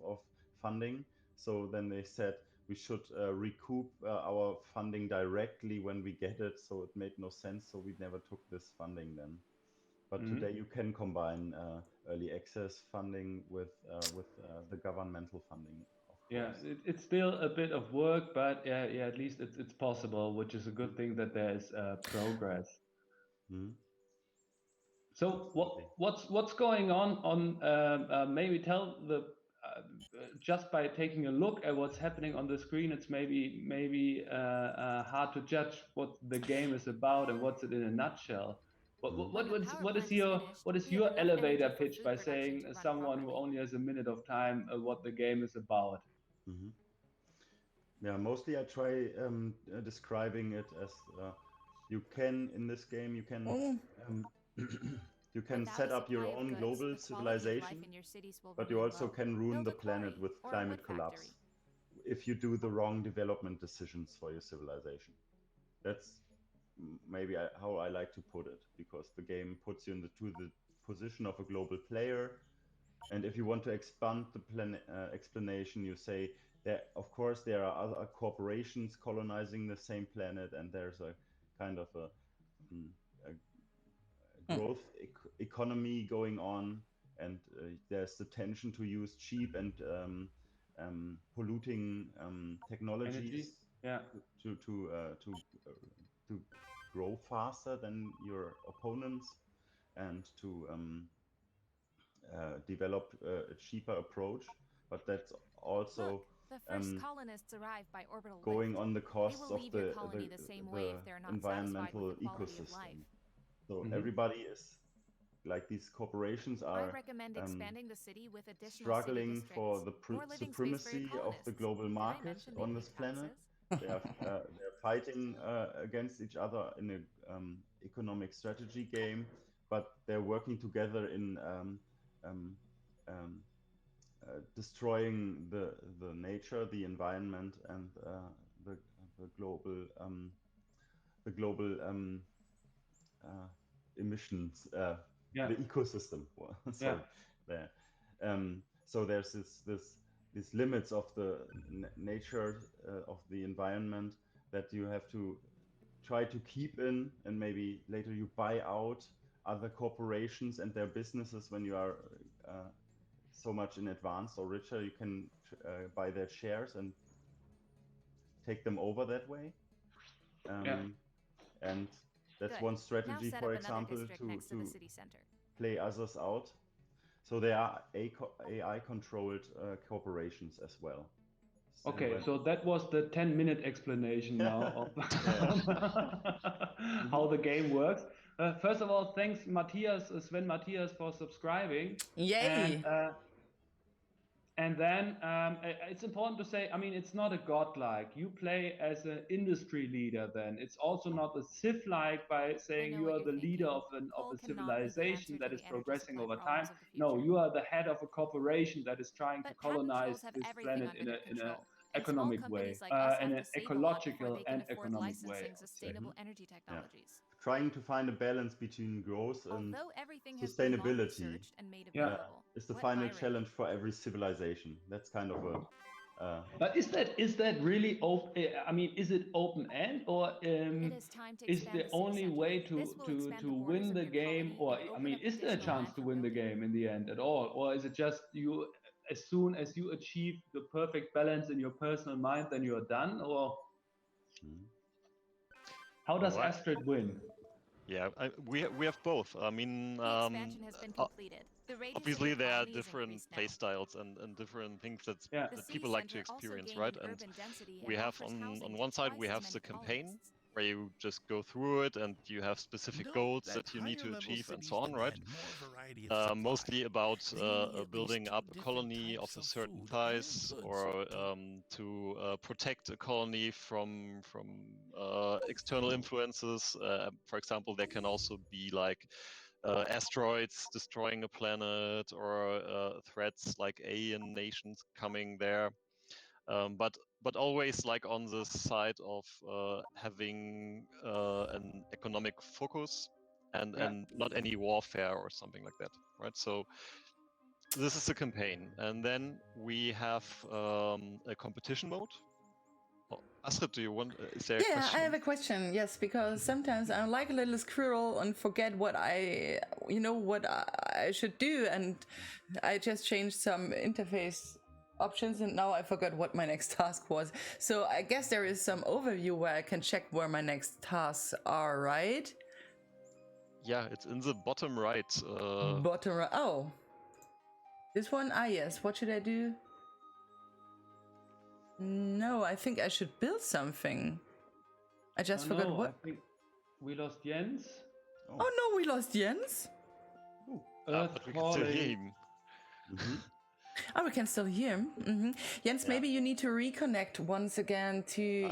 funding. So then they said we should recoup our funding directly when we get it. So it made no sense. So we never took this funding then. But today you can combine early access funding with the governmental funding, of Yeah, course. it's still a bit of work, but yeah, at least it's possible, which is a good thing that there's progress. So what's going on? Maybe tell the just by taking a look at what's happening on the screen, it's maybe hard to judge what the game is about and what's it in a nutshell. What is your elevator pitch by saying someone who only has a minute of time what the game is about? Yeah, mostly I try describing it as you can in this game you can you can set up your own global civilization, but you also can ruin the planet with climate collapse if you do the wrong development decisions for your civilization. That's maybe how I like to put it, because the game puts you into the position of a global player, and if you want to expand the explanation, you say that of course there are other corporations colonizing the same planet, and there's a kind of a growth economy going on, and there's the tension to use cheap and polluting technologies to grow faster than your opponents, and to develop a cheaper approach. But that's also Look, the first colonists arrived by orbital going lift. on the They costs will of leave your colony the same way if they're not satisfied with environmental the quality of ecosystem. life. So everybody is like, these corporations I are recommend expanding the city with additional struggling city for the districts, more living space for your supremacy of the colonists. global Did I market mention they on pay this planet. taxes? They're fighting against each other in an economic strategy game, but they're working together in destroying the nature, the environment, and the global emissions, the ecosystem. Sorry, there. So there's these limits of the nature of the environment that you have to try to keep in, and maybe later you buy out other corporations and their businesses when you are so much in advance or richer. You can buy their shares and take them over that way. And that's one strategy, for example, next to the city center. play others out. So they are AI-controlled corporations as well. Okay, so that was the 10-minute explanation now of how the game works. First of all, thanks Sven Matthias, for subscribing. Yay! And then it's important to say, I mean, it's not a godlike. You play as an industry leader then. It's also not a Civ-like by saying you are the leader of a civilization that is progressing over time. No, you are the head of a corporation that is trying to colonize this planet in an economic way, in an ecological and economic way. Sustainable energy technologies. Yeah. Trying to find a balance between growth and sustainability is the final challenge for every civilization. That's kind of a. But is that really open? I mean, is it open end, or is the only way to win the game? Or I mean, is there a chance to win the game in the end at all, or is it just you? As soon as you achieve the perfect balance in your personal mind, then you're done, or how does Astrid win? Yeah, we have both. I mean, obviously there are different play styles and different things that people like to experience, right? And we have on one side we have the campaign, where you just go through it and you have specific goals that you need to achieve and so on, right? Mostly about building up a colony of a certain size, or to protect a colony from external influences. For example, there can also be like asteroids destroying a planet, or threats like alien nations coming there. But always like on the side of having an economic focus and not any warfare or something like that, right? So this is the campaign, and then we have a competition mode. Astrid, do you want? Is there a question? I have a question. Yes, because sometimes I'm like a little squirrel and forget what I should do, and I just changed some interface options and now I forgot what my next task was. So I guess there is some overview where I can check where my next tasks are, right? Yeah, it's in the bottom right. Bottom right. Oh, this one. Yes. What should I do? No, I think I should build something. I just forgot what. I think we lost Jens. Oh no, we lost Jens. But we can still hear him. Oh, we can still hear him. Jens, maybe you need to reconnect once again to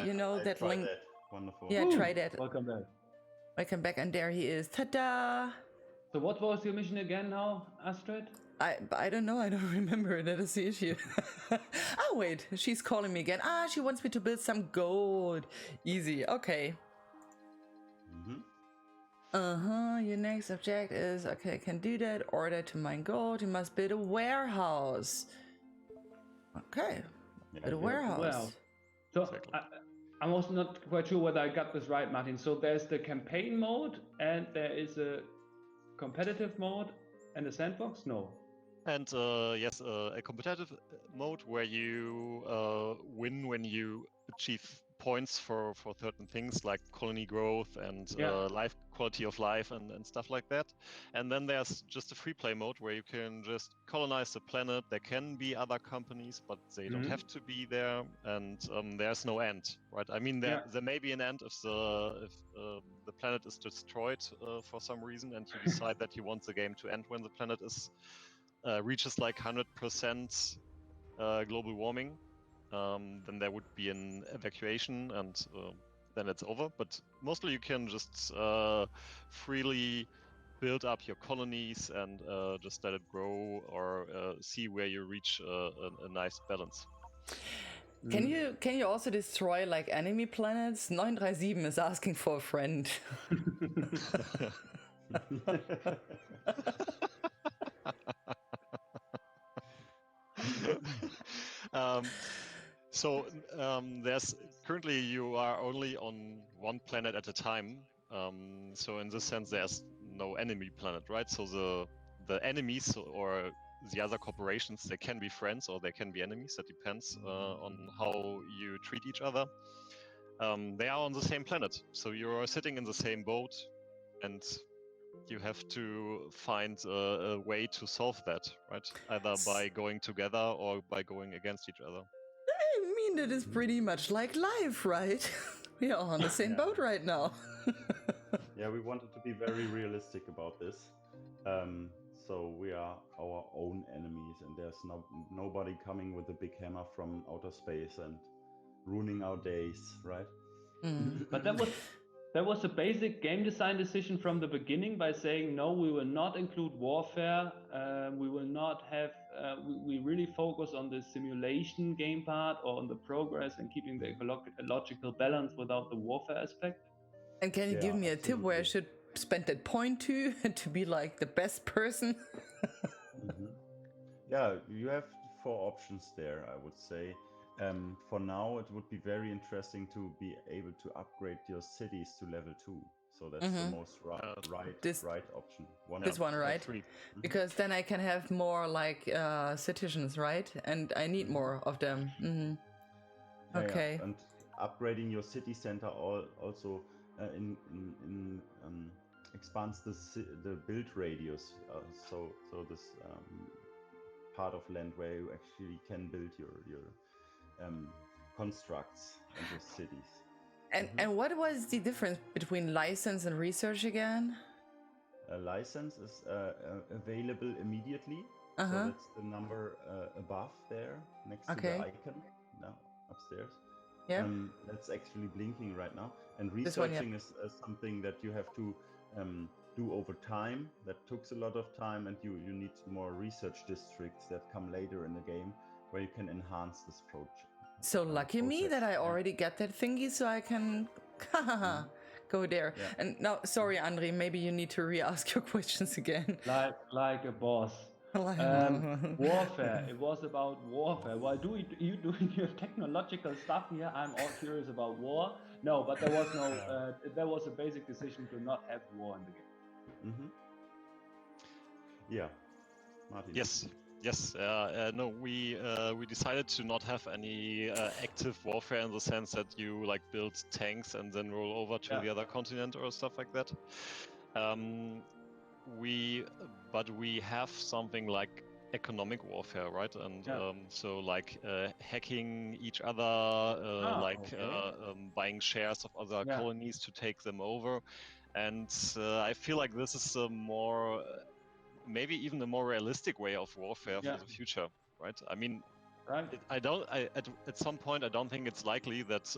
that link. That. Wonderful. Yeah, try that. Welcome back. Welcome back, and there he is. Ta-da! So what was your mission again now, Astrid? I don't know. I don't remember. That is the issue. Oh wait, she's calling me again. She wants me to build some gold. Easy. Okay. Your next object is okay. I can do that. Order to mine gold. You must build a warehouse. Okay. Build a warehouse. Well, so I was not quite sure whether I got this right, Martin. So there's the campaign mode, and there is a competitive mode, and a sandbox. No. And yes, a competitive mode where you win when you achieve points for certain things like colony growth and life quality of life and stuff like that. And then there's just a free play mode where you can just colonize the planet. There can be other companies, but they don't have to be there. And there's no end, right? I mean, there may be an end if the planet is destroyed for some reason, and you decide that you want the game to end when the planet is reaches like 100% global warming. Then there would be an evacuation, and then it's over. But mostly you can just freely build up your colonies and just let it grow, or see where you reach a nice balance. Can you also destroy like enemy planets? 937 is asking for a friend. So there's currently you are only on one planet at a time. So in this sense, there's no enemy planet, right? So the enemies or the other corporations, they can be friends or they can be enemies. That depends on how you treat each other. They are on the same planet, so you're sitting in the same boat, and you have to find a way to solve that, right? Either by going together or by going against each other. I mean, it is pretty much like life, right? We are on the same boat right now. Yeah, we wanted to be very realistic about this. So we are our own enemies, and there's nobody coming with a big hammer from outer space and ruining our days, right? But that was a basic game design decision from the beginning by saying, no, we will not include warfare. We will not have, we really focus on the simulation game part or on the progress and keeping the ecological balance without the warfare aspect. And can you give me a tip where I should spend that point to be like the best person? Yeah, you have 4 options there, I would say. For now, it would be very interesting to be able to upgrade your cities to level 2. So that's the most right option. This one, right? Because then I can have more like citizens, right? And I need more of them. Okay. Yeah. And upgrading your city center also expands the build radius. So this part of land where you actually can build your constructs and your cities. And what was the difference between license and research again? A license is available immediately. So that's the number above there, next to the icon, now upstairs. Yeah. That's actually blinking right now. And researching is something that you have to do over time. That takes a lot of time, and you need more research districts that come later in the game where you can enhance this project. So lucky me that I already get that thingy, so I can go there. Yeah. And now, sorry, André, maybe you need to re-ask your questions again. Like a boss. Warfare. It was about warfare. Why you doing your technological stuff here? I'm all curious about war. No, but there was no. There was a basic decision to not have war in the game. Yeah, Martin. Yes. No, we decided to not have any active warfare in the sense that you like build tanks and then roll over to the other continent or stuff like that. But we have something like economic warfare, right? And so like hacking each other, buying shares of other colonies to take them over. And I feel like this is a more, maybe even a more realistic way of warfare for the future, right? I mean, at some point, I don't think it's likely that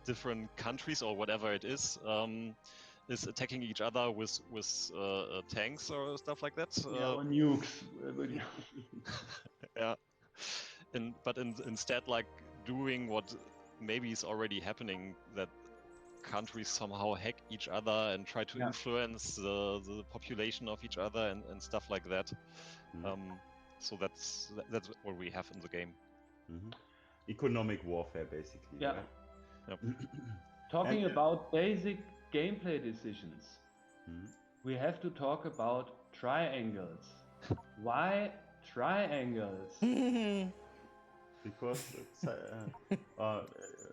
different countries or whatever it is attacking each other with tanks or stuff like that. Or nukes. Yeah. But instead, like doing what maybe is already happening, that countries somehow hack each other and try to influence the population of each other and stuff like that. So that's what we have in the game. Economic warfare, basically. Yeah. Right? Yep. Talking about basic gameplay decisions, we have to talk about triangles. Why triangles? Because it's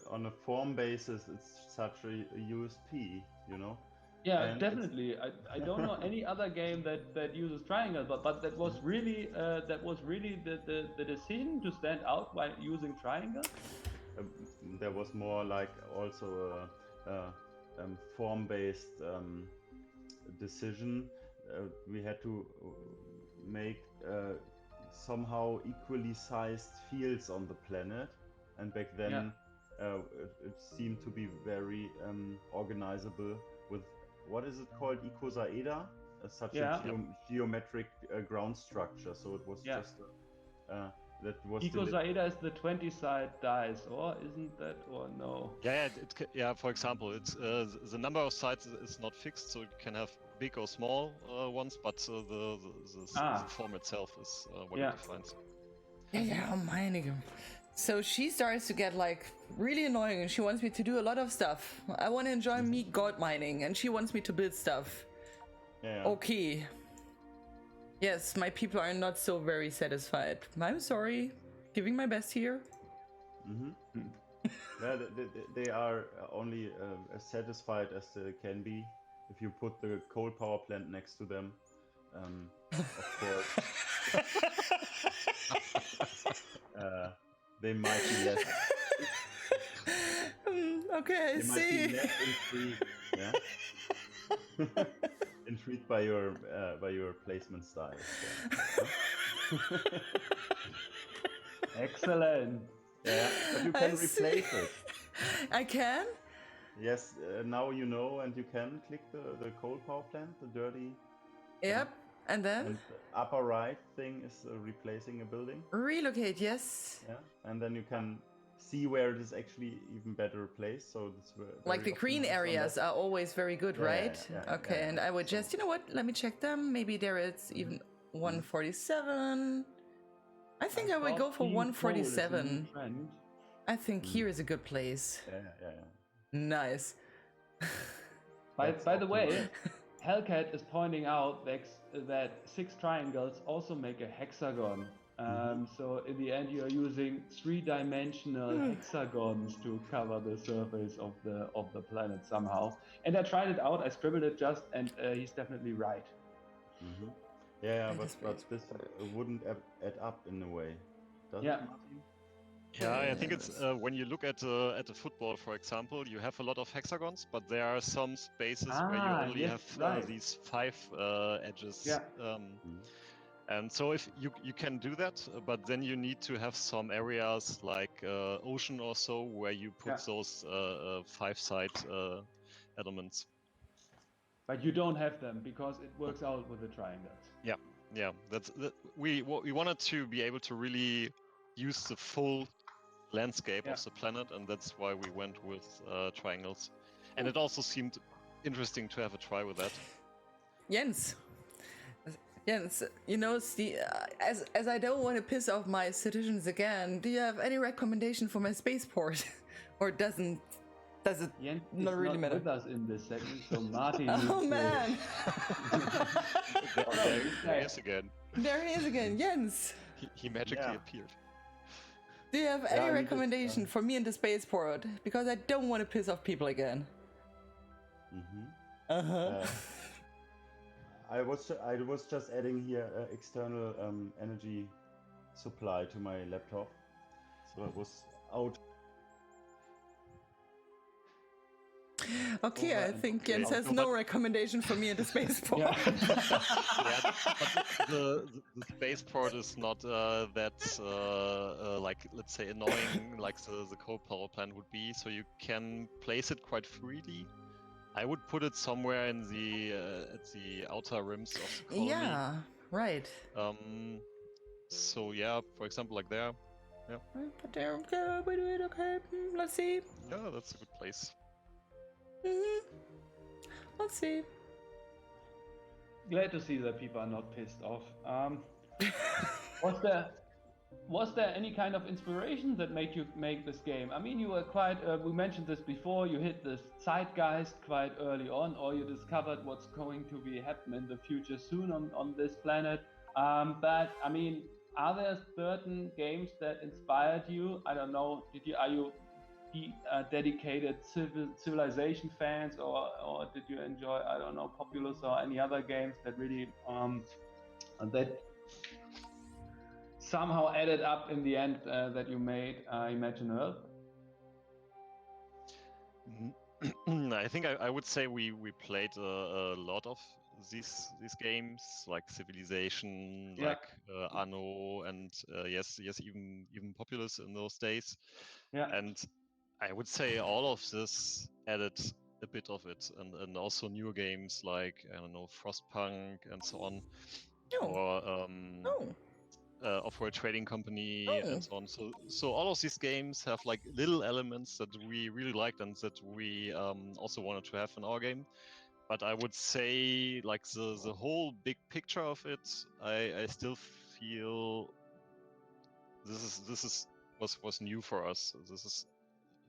on a form basis, it's such a USP, you know. Yeah, and definitely. I don't know any other game that uses triangle, but that was really the decision to stand out by using triangle. There was more like also a form-based decision. We had to make somehow equally sized fields on the planet, and back then it seemed to be very organizable with, what is it called, icosaeder, such a geometric ground structure. So it was just that was icosaeder is the 20-side dice, or isn't that, or no? Yeah. For example, it's the number of sides is not fixed, so you can have big or small ones, but the form itself is what it defines. Yeah, mining. So she starts to get like really annoying, and she wants me to do a lot of stuff. I want to enjoy gold mining, and she wants me to build stuff. Yeah. Okay. Yes, my people are not so very satisfied. I'm sorry. Giving my best here. Yeah, they are only as satisfied as they can be. if you put the coal power plant next to them, of course, they might be less. Okay, I see. Might be less intrigued, yeah? Intrigued by your placement style. So. Excellent. Yeah, but you can replace it. I can? Yes, now you know, and you can click the coal power plant, the dirty. Yep, and then? And the upper right thing is replacing a building. Relocate, yes. Yeah, and then you can see where it is actually even better placed. So this like the green areas are always very good, right? Okay, and I would just, you know what? Let me check them. Maybe there is even 147. I think I would go for 147. I think here is a good place. Yeah. Nice. By the way, Hellcat is pointing out that 6 triangles also make a hexagon. So in the end, you are using 3-dimensional hexagons to cover the surface of the planet somehow. And I tried it out. I scribbled it just, and he's definitely right. Yeah, but this wouldn't add up in a way, does it, Martin? Yeah, I think it's when you look at a football, for example, you have a lot of hexagons, but there are some spaces where you only have these 5 edges. Yeah. And so if you can do that, but then you need to have some areas like ocean or so where you put those 5-side elements. But you don't have them because it works out with the triangles. Yeah. We wanted to be able to really use the full landscape of the planet, and that's why we went with triangles. And it also seemed interesting to have a try with that. Jens, you know, as I don't want to piss off my citizens again, do you have any recommendation for my spaceport, or does it Jens not really matter? With us in this segment, so Martin. Oh man! There he is again. There he is again, Jens. He magically appeared. Do you have any recommendation for me in the spaceport? Because I don't want to piss off people again. I was just adding here external energy supply to my laptop, so it was out. Okay, I think Jens has no recommendation for me in the spaceport. But the spaceport is not that like, let's say, annoying like the coal power plant would be. So you can place it quite freely. I would put it somewhere in the at the outer rims of the colony. Yeah, right. So yeah, for example, like there. Yeah. But there, okay, we do it. Okay, let's see. Yeah, that's a good place. Let's see. Glad to see that people are not pissed off. Was there any kind of inspiration that made you make this game? I mean, you were quite, we mentioned this before, you hit the zeitgeist quite early on, or you discovered what's going to be happening in the future soon on this planet. But I mean, are there certain games that inspired you? I don't know, are you dedicated Civilization fans, or did you enjoy, I don't know, Populous or any other games that really that somehow added up in the end that you made Imagine Earth? I think I would say we played a lot of these games, like Civilization, like Anno, and yes, even Populous in those days. And I would say all of this added a bit of it, and also newer games like, I don't know, Frostpunk and so on, or Off-World Trading Company and so on. So all of these games have like little elements that we really liked and that we also wanted to have in our game. But I would say like the whole big picture of it, I still feel this was new for us. This is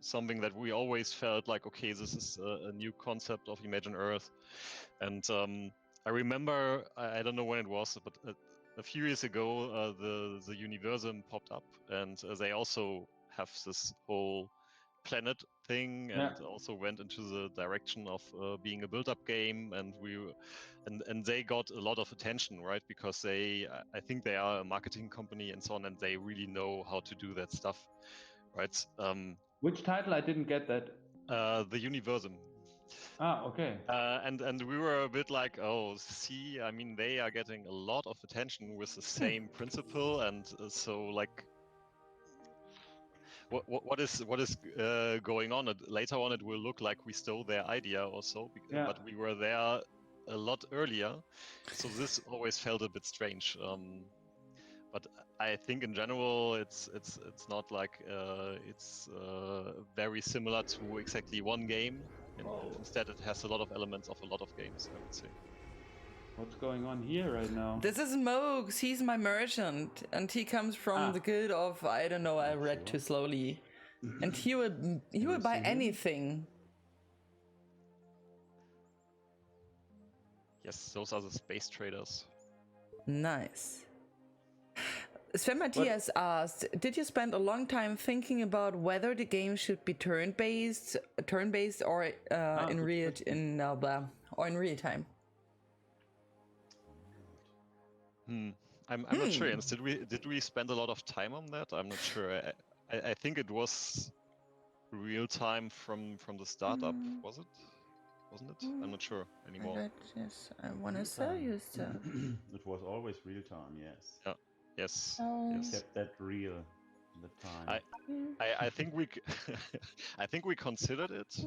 something that we always felt like, okay, this is a new concept of Imagine Earth. And I remember, I don't know when it was, but a few years ago, the Universum popped up, and they also have this whole planet thing, and also went into the direction of being a build-up game, and they got a lot of attention, right? Because I think they are a marketing company and so on, and they really know how to do that stuff, right? Which title? I didn't get that. The Universum. Ah, okay. And we were a bit like, oh, see, I mean, they are getting a lot of attention with the same principle, and so like, what is going on? Later on, it will look like we stole their idea or so, but we were there a lot earlier, so this always felt a bit strange. But I think in general, it's not like it's very similar to exactly one game. Instead, it has a lot of elements of a lot of games, I would say. What's going on here right now? This is Mogs. He's my merchant, and he comes from the guild of, I don't know, I read too slowly. And he would buy anything. Yes, those are the space traders. Nice. Sven Matthias asked, did you spend a long time thinking about whether the game should be turn-based or in real time? I'm not sure. Jens, did we spend a lot of time on that? I'm not sure. I think it was real time from the startup. Wasn't it? I'm not sure anymore. Yes, I want to sell you stuff. It was always real time. Yes. Yeah. Yes. Yes. Kept that real. The time. I think we considered it,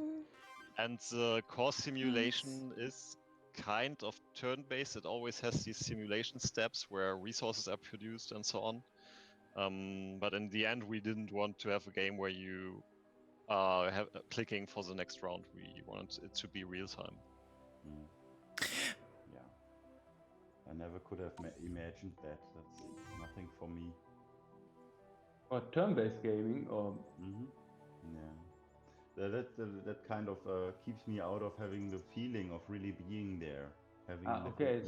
and the course simulation is kind of turn-based. It always has these simulation steps where resources are produced and so on. But in the end, we didn't want to have a game where you have clicking for the next round. We wanted it to be real time. Yeah, I never could have imagined that. That's nothing for me. Or turn-based gaming, or yeah, that kind of keeps me out of having the feeling of really being there, having a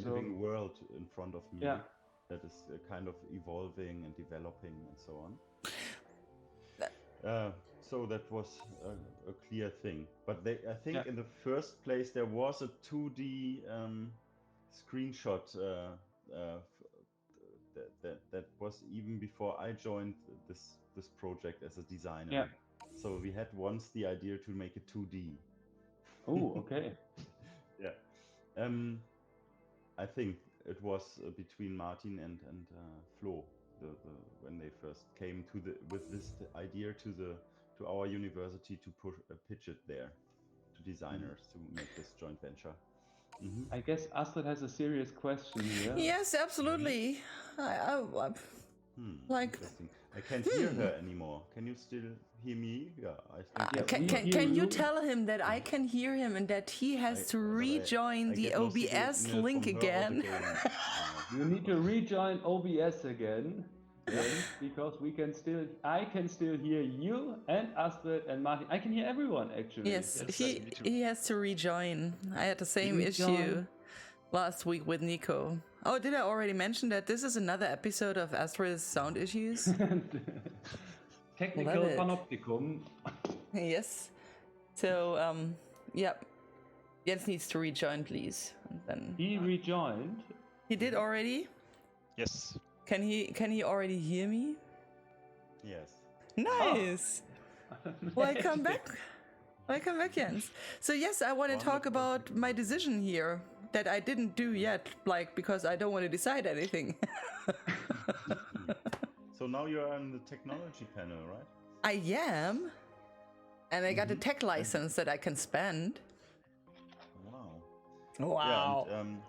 living world in front of me. Yeah. That is kind of evolving and developing and so on. So that was a clear thing. But I think in the first place there was a 2D screenshot that was even before I joined this project as a designer. Yeah. So we had once the idea to make it 2D. Oh, okay. Yeah. I think it was between Martin and Flo, when they first came with this idea to our university to pitch it there to designers to make this joint venture. I guess Astrid has a serious question here. Yes, absolutely. Interesting. I can't hear her anymore. Can you still hear me? Yeah, I think. Can you tell him that I can hear him and that he has to rejoin the OBS link again? You need to rejoin OBS again, because I can still hear you and Astrid and Martin. I can hear everyone actually. Yes, he has to rejoin. I had the same issue last week with Nico. Oh, did I already mention that this is another episode of Astrid's sound issues? Technical panopticum. Yes. So, yep. Jens needs to rejoin, please. And then he rejoined. He did already? Yes. Can he already hear me? Yes. Nice. Oh. Welcome back. Welcome back, Jens. So yes, I want to talk about my decision here that I didn't do yet, because I don't want to decide anything. So now you're on the technology panel, right? I am. And I got a tech license that I can spend. Wow. Yeah, and,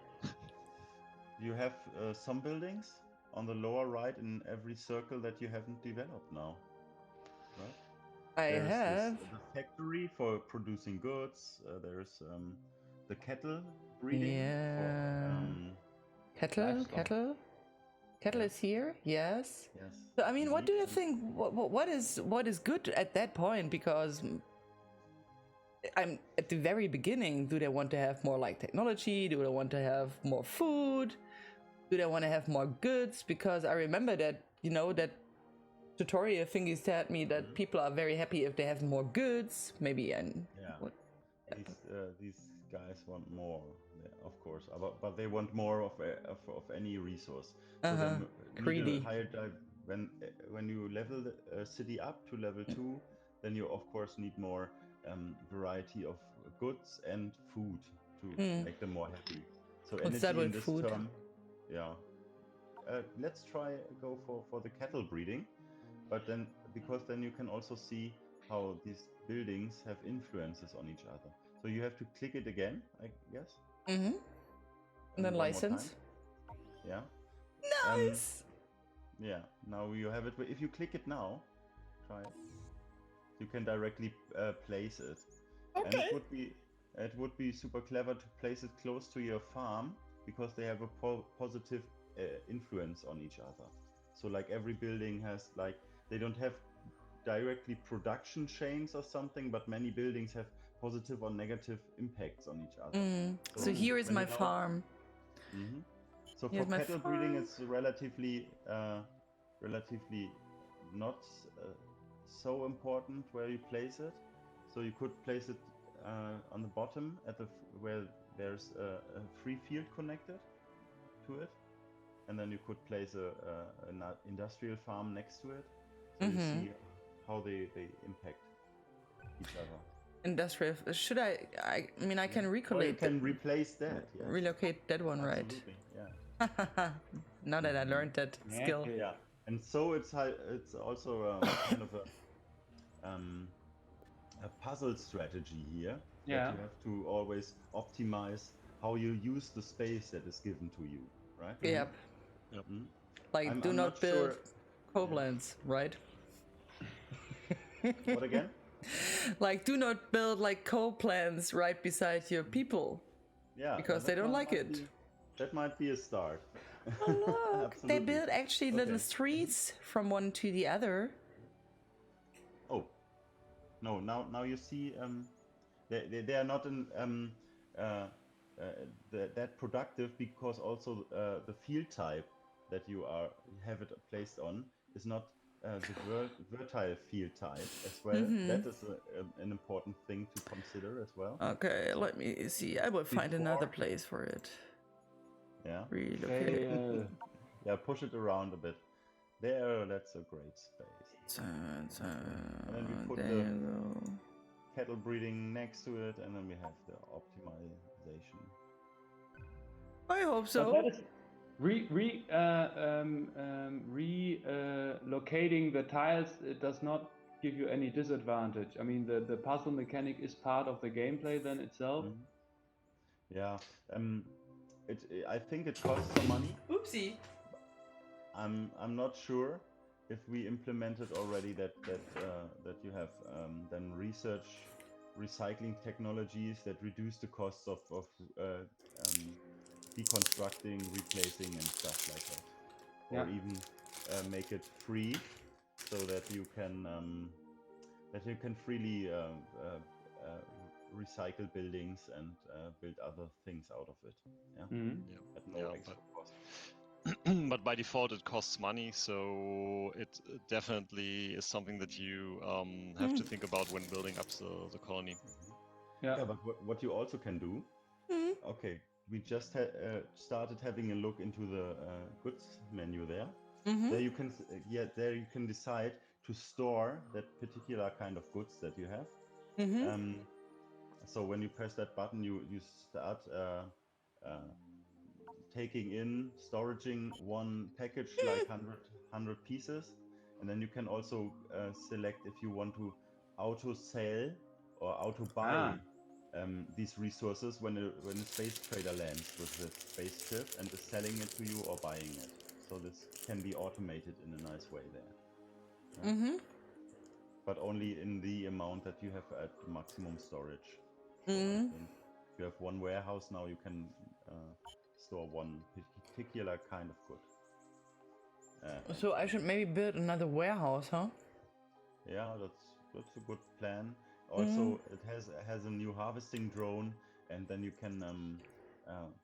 you have some buildings on the lower right in every circle that you haven't developed now, right? I have. The factory for producing goods. There's the cattle breeding. Yeah. Cattle is here. Yes. Yes. So I mean, what do you think? What is good at that point? Because I'm at the very beginning. Do they want to have more technology? Do they want to have more food? Do they want to have more goods? Because I remember that that tutorial thing, you said me that people are very happy if they have more goods, maybe, and these guys want more, of course, but they want more of any resource. So they greedy. need a higher when you level the city up to level 2, then you of course need more variety of goods and food to make them more happy. So What's that energy in with this food? term, let's go for the cattle breeding, but then because then you can also see how these buildings have influences on each other. So you have to click it again, I guess. And then license. Yeah. Nice. Now you have it. If you click it now, try it. You can directly place it. Okay. And it would be super clever to place it close to your farm because they have a positive influence on each other. So like every building has they don't have directly production chains or something, but many buildings have positive or negative impacts on each other. So here is my farm. So for cattle breeding, it's relatively not so important where you place it. So you could place it on the bottom where there's a free field connected to it, and then you could place an industrial farm next to it. So you see how they impact each other. Industrial. Should I mean, I can relocate. You can replace that. Yes. Relocate that one, absolutely, right? Yeah. Now that I learned that skill. Yeah. And so it's also kind of a puzzle strategy here. Yeah. That you have to always optimize how you use the space that is given to you, right? Yep. Like, do not build Koblenz, right? What again? Like, do not build like coal-plants right beside your people. Yeah. Because they don't like it. That might be a start. Oh, look. They build actually little streets from one to the other. Oh. No, now you see they are not that productive because also the field type that you have it placed on is not the fertile field type as well. That is an important thing to consider as well. Okay, let me see. I will find another place for it. Yeah. Relocate. Yeah, push it around a bit. There, that's a great space. And then we put the cattle breeding next to it, and then we have the optimization. I hope so. But that is relocating the tiles. It does not give you any disadvantage. I mean, the puzzle mechanic is part of the gameplay then itself. Yeah. I think it costs some money. Oopsie. I'm not sure if we implemented already that you have then recycling technologies that reduce the costs of deconstructing, replacing, and stuff like that, or even make it free so that you can freely recycle buildings and build other things out of it. At no extra cost. But by default, it costs money, so it definitely is something that you have to think about when building up the colony. Yeah, but what you also can do, okay, we just started having a look into the goods menu there. There you can decide to store that particular kind of goods that you have. So when you press that button, you start taking in, storaging one package like 100 pieces, and then you can also select if you want to auto sell or auto buy these resources when a space trader lands with the spaceship and is selling it to you or buying it. So this can be automated in a nice way there. Right? But only in the amount that you have at maximum storage. So I think if you have one warehouse now, you can store one particular kind of good. So I should maybe build another warehouse, huh? Yeah, that's a good plan. Also, it has a new harvesting drone, and then you can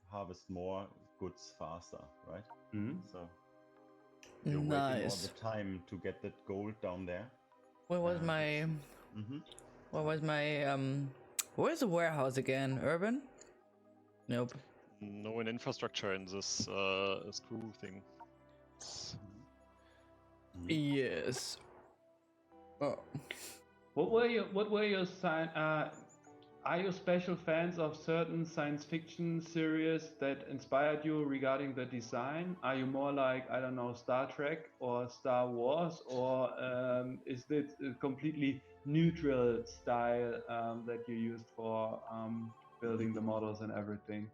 harvest more goods faster, right? So You're waiting all Nice. the time to get that gold down there. Where was my... Where's the warehouse again? Urban? Nope. No infrastructure in this screw thing. Yes. Oh. What were your are you special fans of certain science fiction series that inspired you regarding the design? Are you more like, I don't know, Star Trek or Star Wars, or is it a completely neutral style that you used for building the models and everything?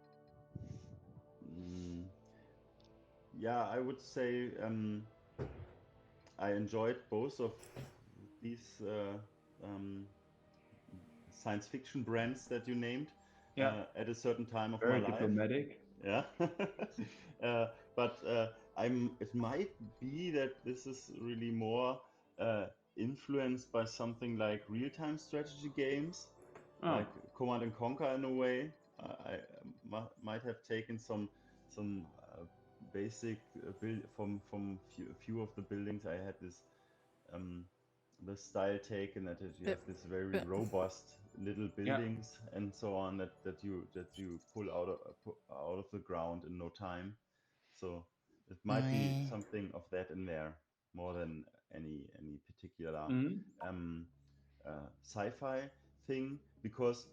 Yeah, I would say I enjoyed both of these science fiction brands that you named at a certain time of Very my life. diplomatic. Yeah, but it might be that this is really more influenced by something like real-time strategy games, like Command and Conquer in a way. I might have taken some basic build from few of the buildings. I had this the style taken that you have this very robust little buildings and so on that you pull out of the ground in no time. So it might be something of that in there more than any particular sci-fi thing, because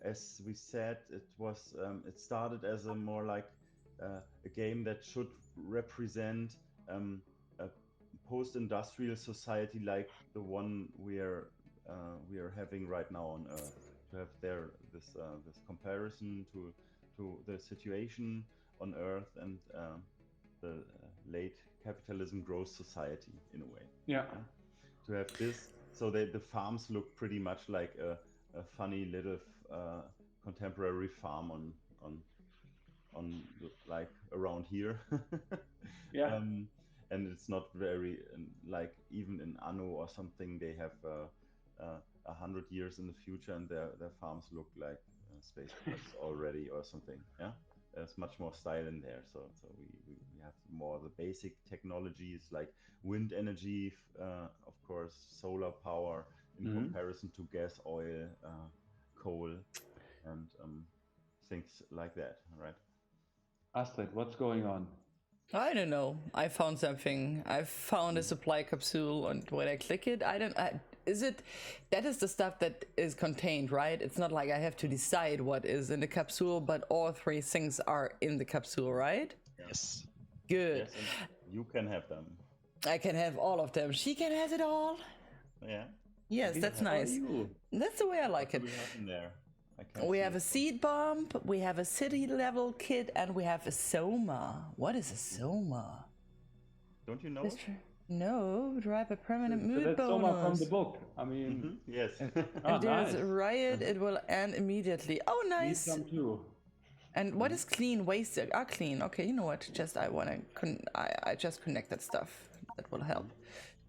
as we said, it started as a more like a game that should represent a post-industrial society like the one we are having right now on Earth. To have this comparison to the situation on Earth and the late capitalism growth society in a way. Yeah. To have this, so the farms look pretty much like a funny little contemporary farm on like around here. Yeah. And it's not very like even in Anno or something they have 100 years in the future and their farms look like spacecrafts already or something. Yeah, there's much more style in there. So we have more the basic technologies like wind energy, of course, solar power in comparison to gas, oil, coal, and things like that, right? Astrid, what's going on? I don't know. I found something. I found a supply capsule, and when I click it, that is the stuff that is contained, right? It's not like I have to decide what is in the capsule, but all three things are in the capsule, right? Yes. Good. Yes, and you can have them. I can have all of them. She can have it all. Yeah. Yes, that's nice. That's the way I like it. What do we have in there? We have a seed bomb, we have a city level kit, and we have a soma. What is a soma? Don't you know? No, drive a permanent mood that's bonus. Soma from the book. I mean, yes. And there's a riot. It will end immediately. Oh, nice. Me some too. And what is clean? Wasted. Clean. Okay, you know what? Just I just connected stuff. That will help.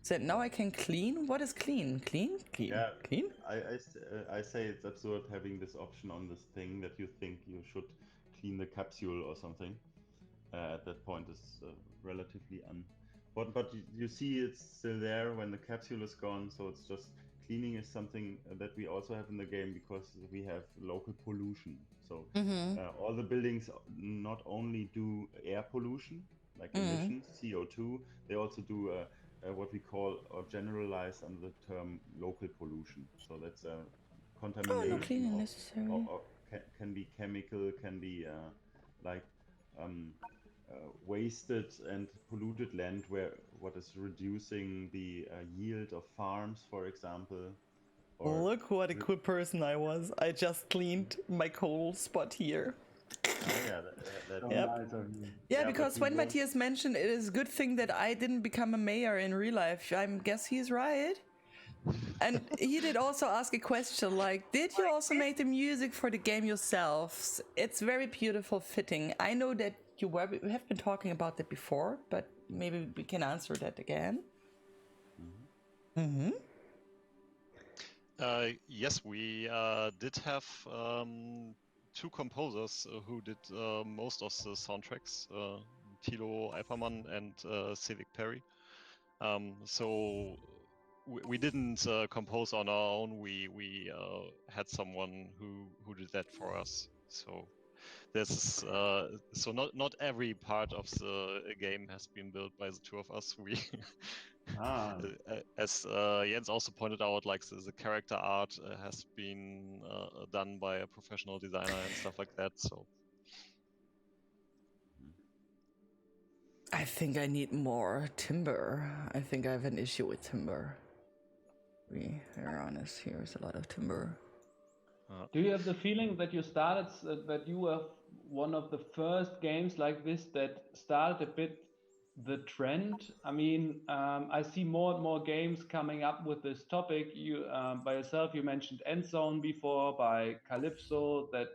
So now I can clean. What is clean? Clean? Yeah. Clean? I say it's absurd having this option on this thing that you think you should clean the capsule or something. At that point is relatively but you see it's still there when the capsule is gone, so it's just cleaning is something that we also have in the game because we have local pollution. So all the buildings not only do air pollution, like emissions, CO2, they also do what we call or generalize under the term local pollution. So that's contamination. Oh, no cleaning necessary. Or can be chemical, can be like wasted and polluted land where what is reducing the yield of farms, for example. Or look what a good person I was. I just cleaned my coal spot here. Yeah, because when Matthias mentioned it is a good thing that I didn't become a mayor in real life, I guess he's right. And he did also ask a question like, did you also make the music for the game yourselves? It's very beautiful, fitting. I know that we have been talking about that before, but maybe we can answer that again. Yes, we did have two composers who did most of the soundtracks Tilo Alphaman and Civic Perry. So we didn't compose on our own. We had someone who did that for us. So there's so not every part of the game has been built by the two of us. We as Jens also pointed out, like the character art has been done by a professional designer and stuff like that. So I think I need more timber. I think I have an issue with timber. We are honest, here's a lot of timber. Do you have the feeling that you started, that you were one of the first games like this that started a bit the trend? I mean, I see more and more games coming up with this topic. You, by yourself, you mentioned Endzone before, by Calypso, that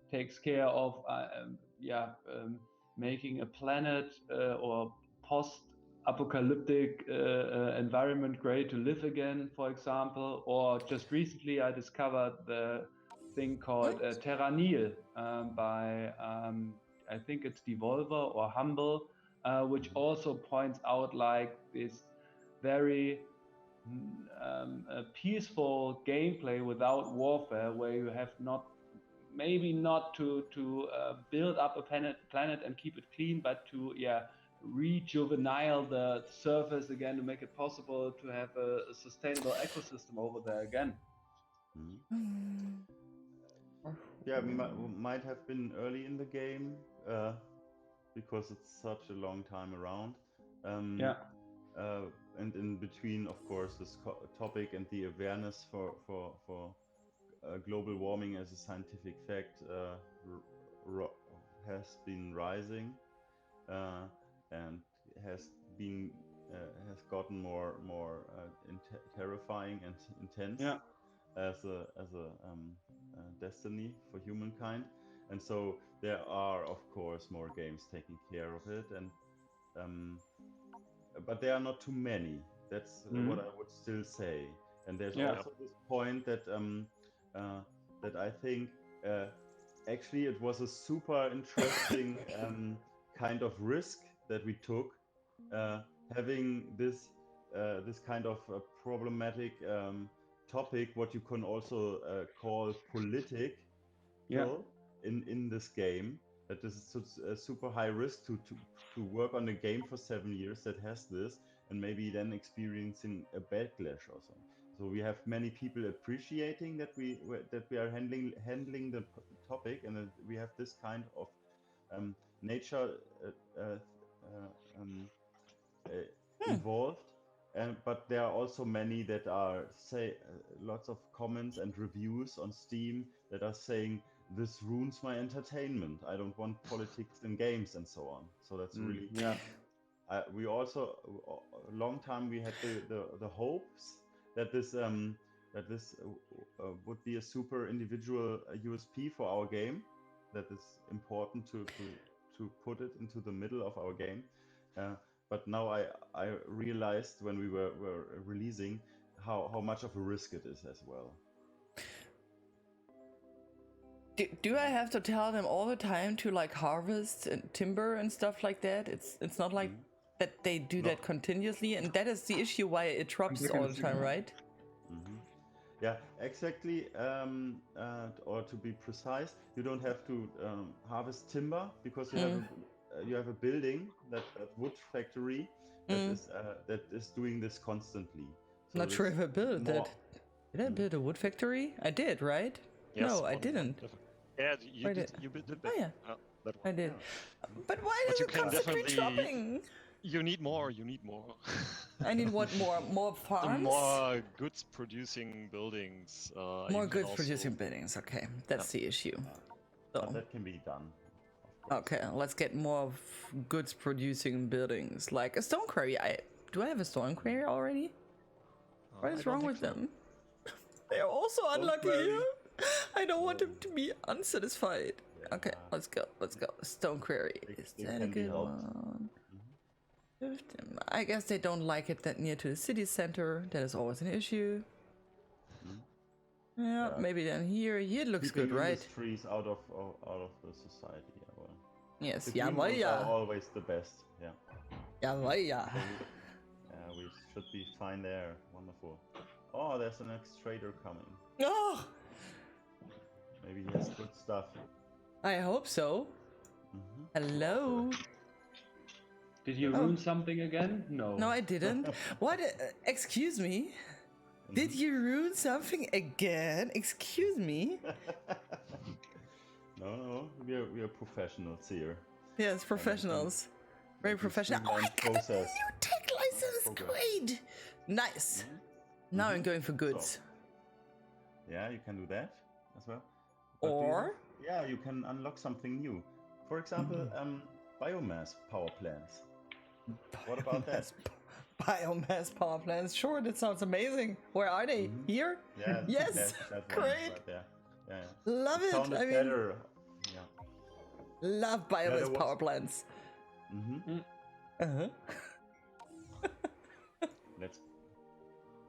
takes care of, making a planet or post-apocalyptic environment great to live again, for example. Or just recently I discovered the thing called Terranil by I think it's Devolver or Humble, which also points out like this very peaceful gameplay without warfare, where you have not to build up a planet and keep it clean, but to rejuvenile the surface again to make it possible to have a sustainable ecosystem over there again. Yeah, we might have been early in the game because it's such a long time around. And in between, of course, this topic and the awareness for global warming as a scientific fact has been rising and has gotten more terrifying and intense as a destiny for humankind. And so there are, of course, more games taking care of it, and but there are not too many. That's what I would still say. And there's also this point that that I think actually it was a super interesting kind of risk that we took, having this kind of problematic topic, what you can also call politic, in this game. That this is a super high risk to work on a game for 7 years that has this, and maybe then experiencing a backlash or something. So we have many people appreciating that we are handling the topic, and we have this kind of nature involved. But there are also many that are lots of comments and reviews on Steam that are saying, this ruins my entertainment. I don't want politics in games and so on. So that's really we also a long time we had the hopes that this would be a super individual USP for our game. That is important to put it into the middle of our game. But now I realized when we were releasing how much of a risk it is as well. Do I have to tell them all the time to like harvest timber and stuff like that? It's not like that they do that continuously, and that is the issue why it drops all the time, right? Yeah, exactly. Or to be precise, you don't have to harvest timber because you have a building, that wood factory that is doing this constantly. So not sure if I built that. Did I build a wood factory? I did, right? Yes, no, I didn't. Yeah, you did. You built it. Oh yeah, that I did. But why is it constantly dropping? You need more. You need more. I need what more? More farms? More goods producing buildings. More goods producing buildings. Okay, that's the issue. So that can be done. Okay, let's get more goods producing buildings, like a stone quarry. Do I have a stone quarry already? What is wrong with them? They are also unlucky. I don't want them to be unsatisfied. Okay, let's go. Stone quarry. Is that a good one? I guess they don't like it that near to the city center. That is always an issue. Maybe then here it looks good, right? Trees out of the society. Yes, The green ones are always the best. Yeah. Jawohl, ja. We should be fine there. Wonderful. Oh, there's an ex-trader coming. Oh! Maybe he has good stuff. I hope so. Hello. Did you ruin something again? No. No, I didn't. What? Excuse me? Did you ruin something again? Excuse me? No, we are professionals here. Yes, professionals. Very professional. Oh, I got a new tech license. Great. Nice. Now I'm going for goods. So, yeah, you can do that as well. Or? You can unlock something new. For example, biomass power plants. What about that? Biomass power plants. Sure, that sounds amazing. Where are they? Here? Yeah. Yes. That great. Right there. Yeah. Love it. I mean, better. Yeah. Love biomass power plants. Let's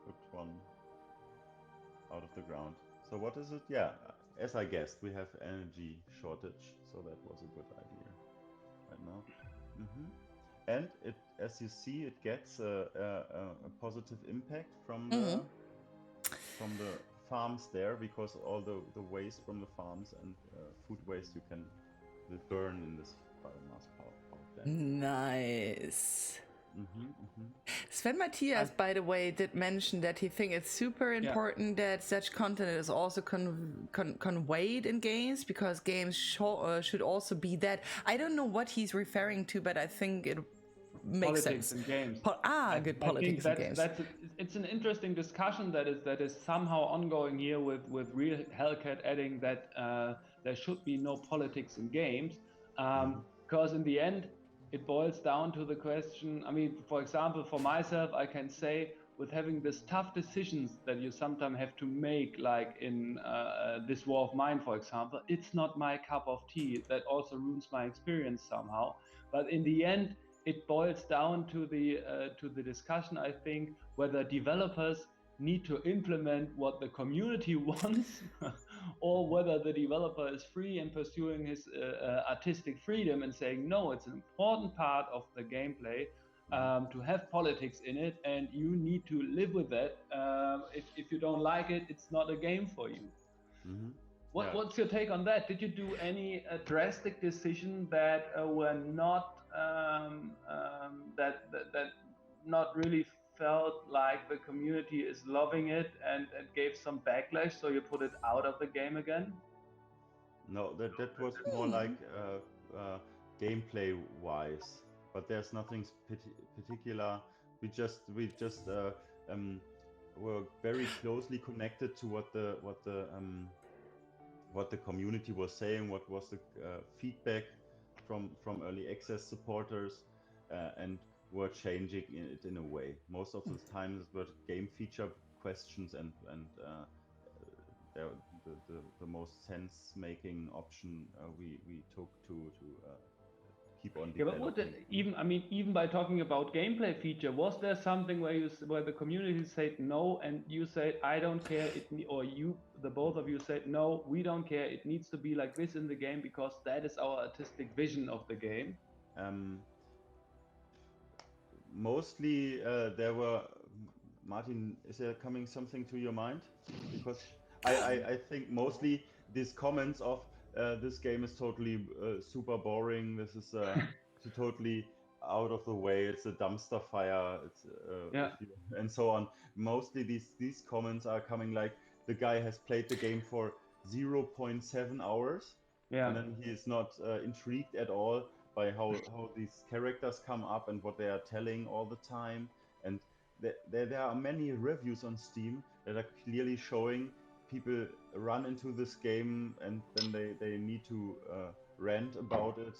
put one out of the ground. So what is it? Yeah, as I guessed, we have energy shortage, so that was a good idea right now. And it, as you see, it gets a positive impact from the farms there, because all the waste from the farms and food waste you can burn in this biomass power plant. Nice. Sven Matthias, by the way, did mention that he thinks it's super important that such content is also conveyed in games, because games should also be that. I don't know what he's referring to, but I think it makes politics sense. In games. Good politics in games. It's an interesting discussion that is somehow ongoing here with Real Hellcat adding that there should be no politics in games, because in the end it boils down to the question. I mean, for example, for myself, I can say, with having this tough decisions that you sometimes have to make, like in this War of Mine, for example, it's not my cup of tea. That also ruins my experience somehow. But in the end, it boils down to the discussion, I think, whether developers need to implement what the community wants, or whether the developer is free in pursuing his artistic freedom and saying, no, it's an important part of the gameplay to have politics in it, and you need to live with that. If you don't like it, it's not a game for you. What's your take on that? Did you do any drastic decision that were not that not really felt like the community is loving it and gave some backlash, so you put it out of the game again? No, that was more like gameplay wise, but there's nothing particular. We just were very closely connected to what the community was saying, what was the feedback from early access supporters, and were changing it in a way. Most of the times it were game feature questions, and the most sense-making option we took to keep on developing. Yeah, but even by talking about gameplay feature, was there something where the community said no, and you said, I don't care, or the both of you said, no, we don't care, it needs to be like this in the game because that is our artistic vision of the game? Mostly there were, Martin, is there coming something to your mind? Because I think mostly these comments of this game is totally super boring, this is totally out of the way, it's a dumpster fire, it's, and so on. Mostly these comments are coming like, the guy has played the game for 0.7 hours, and then he is not intrigued at all by how these characters come up and what they are telling all the time. And there are many reviews on Steam that are clearly showing people run into this game and then they need to rant about it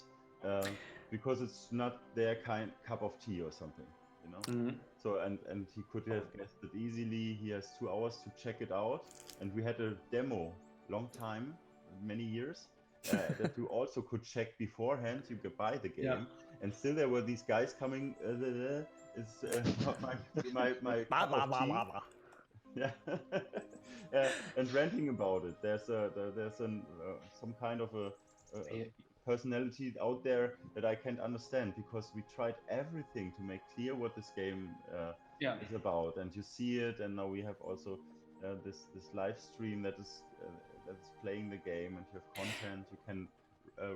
because it's not their cup of tea or something, you know. So and he could have guessed it easily. He has 2 hours to check it out, and we had a demo long time, many years, that you also could check beforehand. You could buy the game, and still there were these guys coming. It's not my cup of tea. Yeah, and ranting about it. There's some kind of a personality out there that I can't understand, because we tried everything to make clear what this game is about, and you see it. And now we have also this live stream that is playing the game, and you have content. You can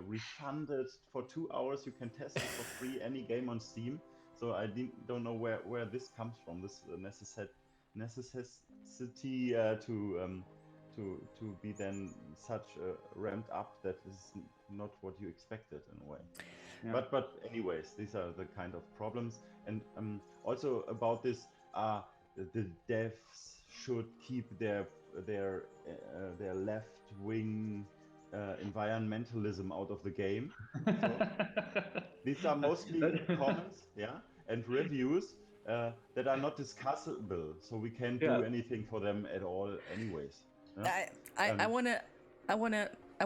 refund it for 2 hours. You can test it for free, any game on Steam. So I don't know where this comes from. This necessity to be then such ramped up that is not what you expected in a way. Yeah. But anyways, these are the kind of problems. And also about this, the devs should keep their left wing environmentalism out of the game. So these are mostly comments, and reviews that are not discussable, so we can't do anything for them at all anyways. I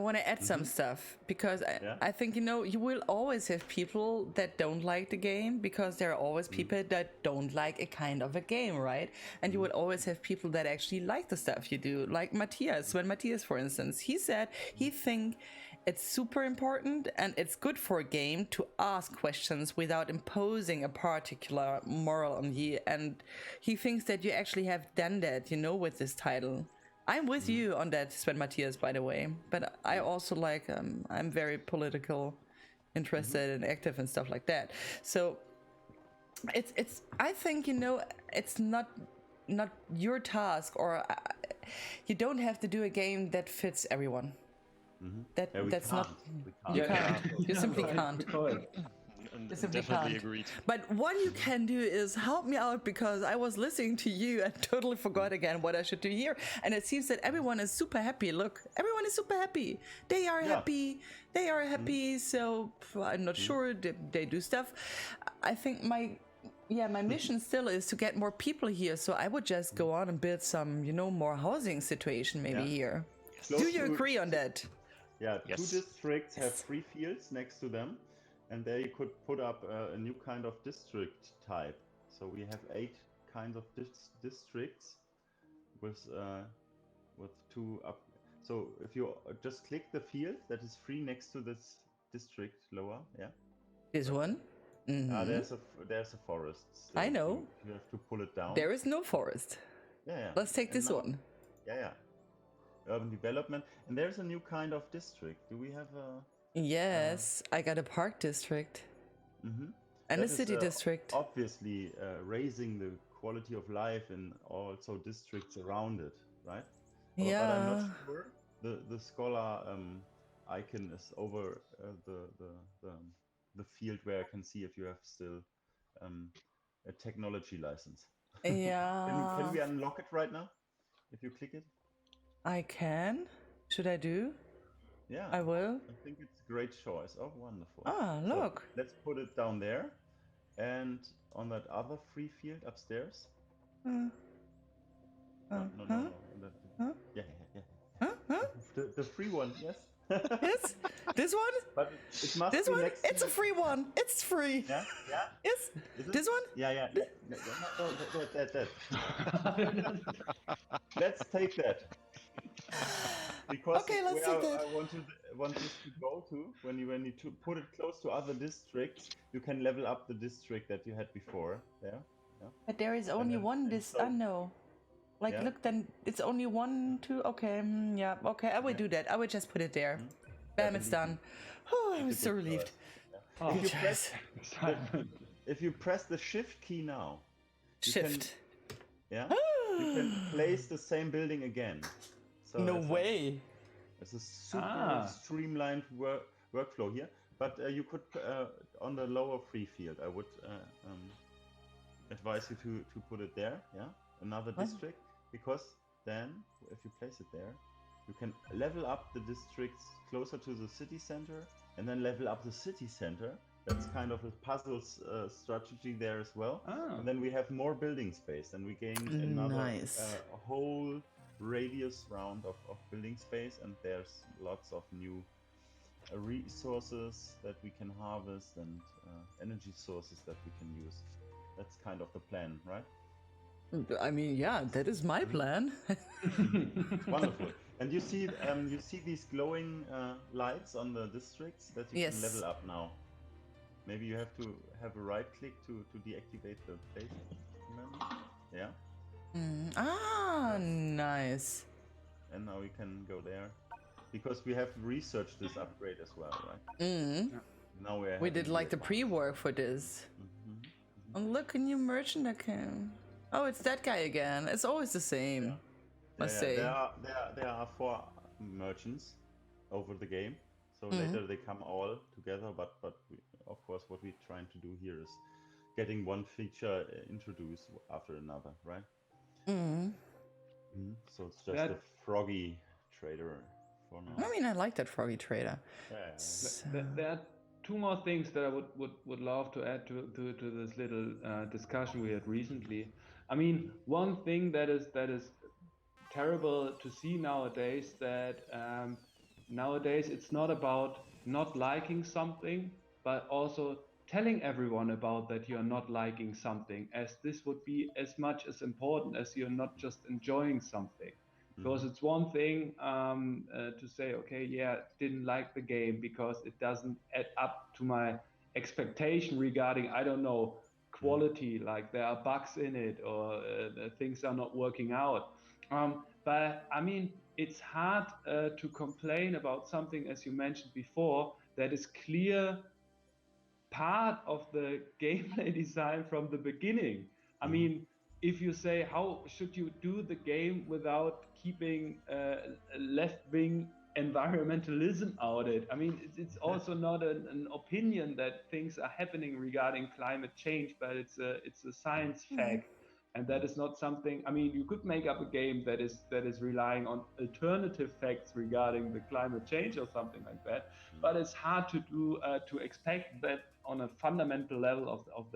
wanna add some stuff, because I think, you will always have people that don't like the game, because there are always people that don't like a kind of a game, right? And you will always have people that actually like the stuff you do, like Matthias. When Matthias, for instance, he said he think it's super important and it's good for a game to ask questions without imposing a particular moral on you, and he thinks that you actually have done that, with this title. I'm with you on that, Sven Matthias, by the way. But I also like, I'm very political, interested and active and stuff like that. So it's I think, it's not your task, or you don't have to do a game that fits everyone. That's not. You can't. You simply can't. Definitely agreed. But what you can do is help me out, because I was listening to you and totally forgot again what I should do here. And it seems that everyone is super happy. Look, everyone is super happy. They are happy. They are happy. So I'm not sure they do stuff. I think my mission still is to get more people here. So I would just go on and build some, more housing situation maybe here. Do you agree on that? Yeah, yes. 2 districts have 3 fields next to them. And there you could put up a new kind of district type. So we have 8 kinds of districts with 2 up. So if you just click the field that is free next to this district lower, This one? There's a forest. So I know. You have to pull it down. There is no forest. Yeah. Let's take this one. Yeah. Urban development. And there's a new kind of district. Do we have a... Yes, I got a park district. And that a city district. Obviously raising the quality of life in also districts around it, right? Yeah. But I'm not sure. The scholar icon is over the field where I can see if you have still a technology license. Yeah. Can we unlock it right now? If you click it? I can. Should I do? Yeah, I will. I think it's a great choice. Oh, wonderful. Look. So let's put it down there. And on that other free field upstairs. No. Yeah. The free one, yes. Yes? This one? But it must this be one? next It's a free one. It's free. Yeah? Yes? This one? Yeah. No, that. Let's take that. Because let's take that. I want this to go to, when you put it close to other districts, you can level up the district that you had before. Yeah. But there is only one no. Look, then it's only 1, 2. Okay, okay. I will do that. I will just put it there. Bam, it's done. Oh, I'm so relieved. If you press the Shift key now, Shift. You can place the same building again. So no way. It's a super streamlined workflow here. But you could, on the lower free field, I would advise you to put it there. Yeah, another district, because then if you place it there, you can level up the districts closer to the city center, and then level up the city center. That's kind of a puzzle strategy there as well. And then we have more building space, and we gain another whole radius round of building space, and there's lots of new resources that we can harvest, and energy sources that we can use. That's kind of the plan, right? I mean, that is my plan. Wonderful. And you see these glowing lights on the districts that you can level up now. Maybe you have to have a right click to deactivate the place. Remember? Yeah. Nice. And now we can go there because we have researched this upgrade as well, right? Now we did like the pre-work for this. Oh, look, a new merchant account. Oh, it's that guy again. It's always the same. Must say. There are 4 merchants over the game, so later they come all together. But of course, what we're trying to do here is getting one feature introduced after another, right? So it's just a froggy trader for now. I mean, I like that froggy trader. There are 2 more things that I would love to add to this little discussion we had recently. I mean, one thing that is terrible to see nowadays, that nowadays it's not about not liking something, but also telling everyone about that you're not liking something, as this would be as much as important as you're not just enjoying something. Because it's one thing to say, okay, yeah, didn't like the game because it doesn't add up to my expectation regarding, I don't know, quality, like there are bugs in it or things are not working out. But I mean, it's hard to complain about something, as you mentioned before, that is clear part of the gameplay design from the beginning. I mean, if you say, how should you do the game without keeping left-wing environmentalism out of it? I mean, it's also not an opinion that things are happening regarding climate change, but it's a science fact. And that is not something, I mean, you could make up a game that is relying on alternative facts regarding the climate change or something like that, but it's hard to do, to expect that on a fundamental level of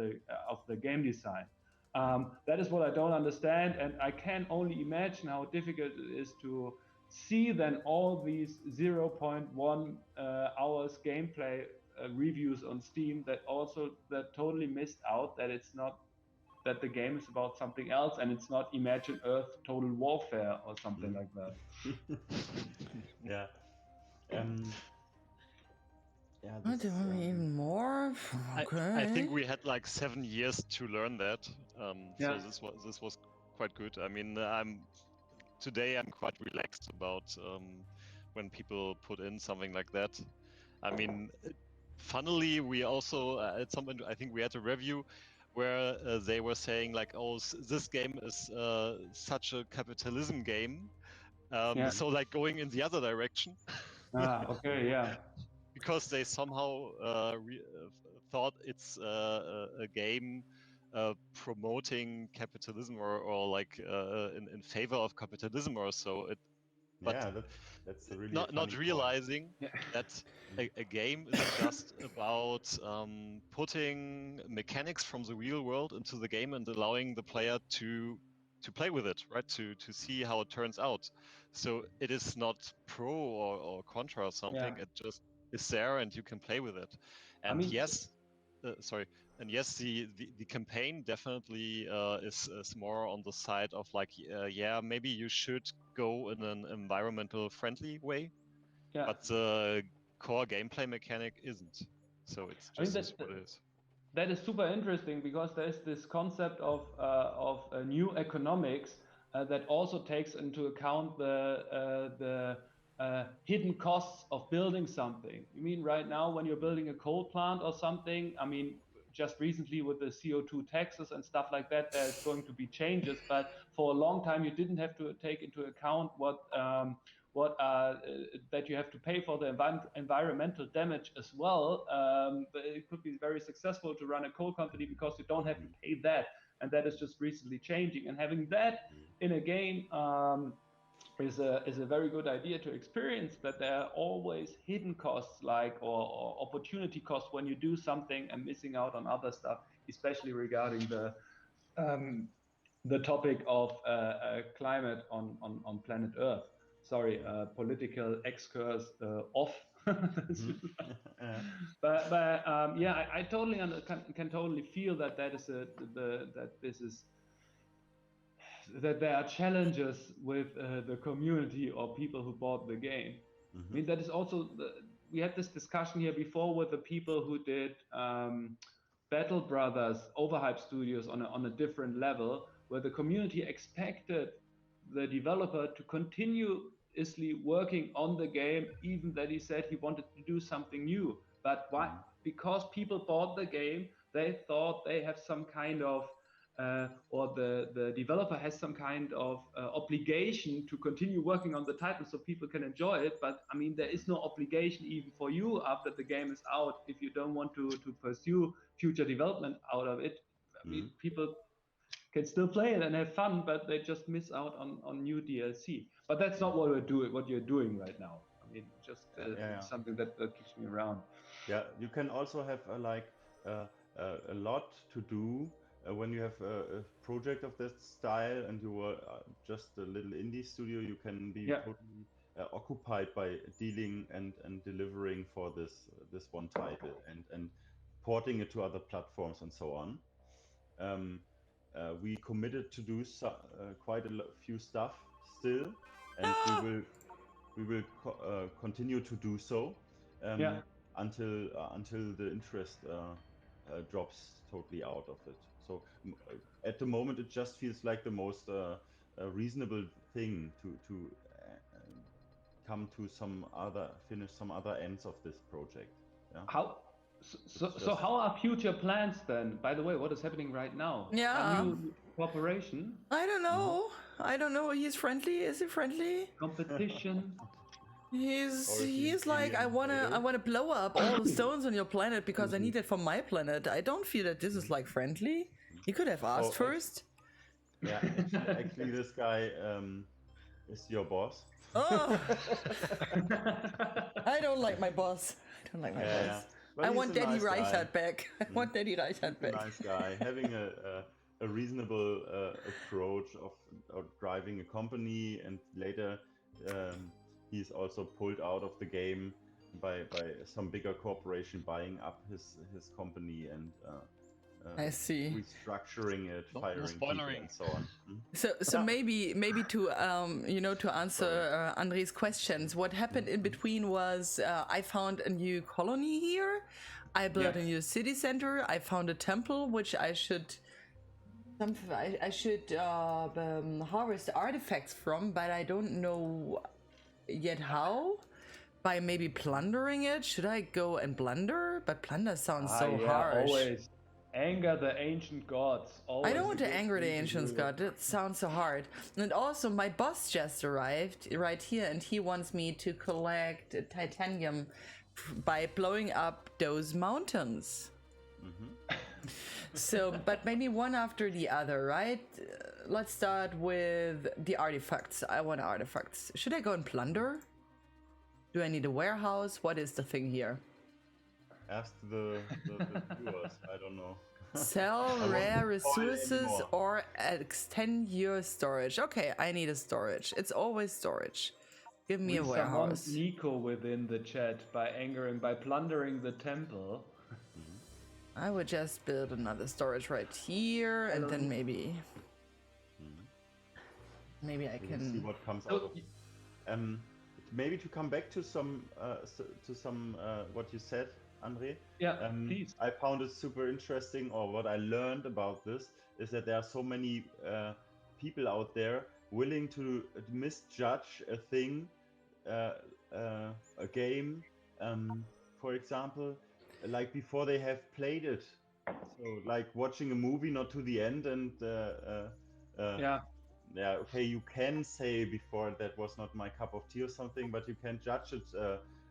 the game design. That is what I don't understand, and I can only imagine how difficult it is to see then all these 0.1 hours gameplay reviews on Steam that totally missed out that it's not, that the game is about something else and it's not Imagine Earth Total Warfare or something like that. Yeah. What do I even more? Okay. I think we had like 7 years to learn that. So this was quite good. I mean, today I'm quite relaxed about when people put in something like that. I mean, funnily, we also at some point I think we had a review where they were saying like, oh, this game is such a capitalism game. So like going in the other direction. Okay, yeah. Because they somehow thought it's a game promoting capitalism or like in favor of capitalism or so. But that's really not realizing that a game is just about putting mechanics from the real world into the game and allowing the player to play with it, right? To see how it turns out. So it is not pro or contra or something. It just is there and you can play with it. And I mean, yes, and yes, the campaign definitely is more on the side of like, yeah, maybe you should go in an environmental friendly way, but the core gameplay mechanic isn't. So it's just what it is. That is super interesting because there's this concept of new economics that also takes into account the hidden costs of building something. You mean right now when you're building a coal plant or something, I mean, just recently with the CO2 taxes and stuff like that, there's going to be changes. But for a long time, you didn't have to take into account that you have to pay for the environmental damage as well. But it could be very successful to run a coal company because you don't have to pay that. And that is just recently changing. And having that in a game is a very good idea to experience, but there are always hidden costs or opportunity costs when you do something and missing out on other stuff, especially regarding the topic of climate on planet Earth. Sorry, political excurse off. But yeah, I totally can totally feel that that is that this is that there are challenges with the community or people who bought the game. I mean, that is also we had this discussion here before with the people who did Battle Brothers, Overhype Studios on a different level, where the community expected the developer to continuously working on the game, even that he said he wanted to do something new. But why? Because people bought the game, they thought they have some kind of or the developer has some kind of obligation to continue working on the title so people can enjoy it. But I mean, there is no obligation even for you after the game is out if you don't want to pursue future development out of it. I mean, people can still play it and have fun, but they just miss out on new DLC. But that's not what what you're doing right now. I mean, just something that keeps me around. Yeah, you can also have a lot to do when you have a project of that style and you are just a little indie studio. You can be totally occupied by dealing and delivering for this one title and porting it to other platforms and so on. We committed to do quite a few stuff still, and we will continue to do so until the interest drops totally out of it. So at the moment, it just feels like the most reasonable thing to come to finish some other ends of this project. Yeah? So how are future plans then? By the way, what is happening right now? Yeah. A new cooperation? I don't know. I don't know. He's friendly. Is he friendly? Competition? He's like, I wanna blow up all the stones on your planet because I need it for my planet. I don't feel that this is like friendly. He could have asked first. Yeah, actually this guy is your boss. Oh. I don't like my boss. I don't like my boss. I want Daddy Reichert back. I want Daddy Reichert back. Nice guy, having a reasonable approach of driving a company, and later he's also pulled out of the game by some bigger corporation buying up his company and I see, restructuring it, firing people and so on. So maybe to to answer André's questions, what happened in between was I found a new colony here, I built a new city center, I found a temple which I should harvest artifacts from, but I don't know yet how. By maybe plundering it. Should I go and plunder? But plunder sounds so harsh. Always anger the ancient gods. I don't want to anger the ancient god. That sounds so hard. And also, my boss just arrived right here, and he wants me to collect titanium by blowing up those mountains. So, but maybe one after the other, right? Let's start with the artifacts. I want artifacts. Should I go and plunder? Do I need a warehouse? What is the thing here? Ask the viewers. I don't know. Sell rare resources or extend your storage. Okay, I need a storage. It's always storage. Give me a warehouse. Nico within the chat by plundering the temple. I would just build another storage right here, and then maybe I can see what comes out of. Maybe to come back to some what you said, André. Yeah, please. I found it super interesting, or what I learned about this is that there are so many people out there willing to misjudge a thing, a game, for example, like before they have played it. So like watching a movie not to the end, and okay, you can say before that was not my cup of tea or something, but you can judge it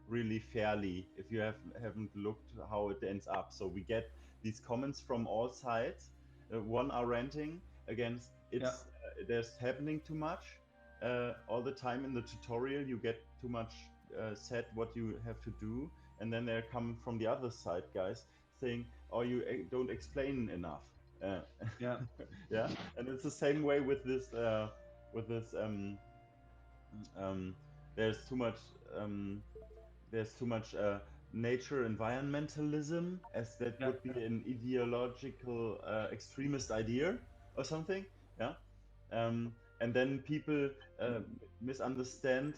really fairly if you haven't looked how it ends up. So we get these comments from all sides. One are ranting against it's there's happening too much all the time in the tutorial. You get too much said what you have to do, and then they come from the other side, guys, saying, "Oh, you don't explain enough." Yeah, and it's the same way with this. There's too much nature environmentalism, as that would be an ideological extremist idea or something. Yeah, and then people misunderstand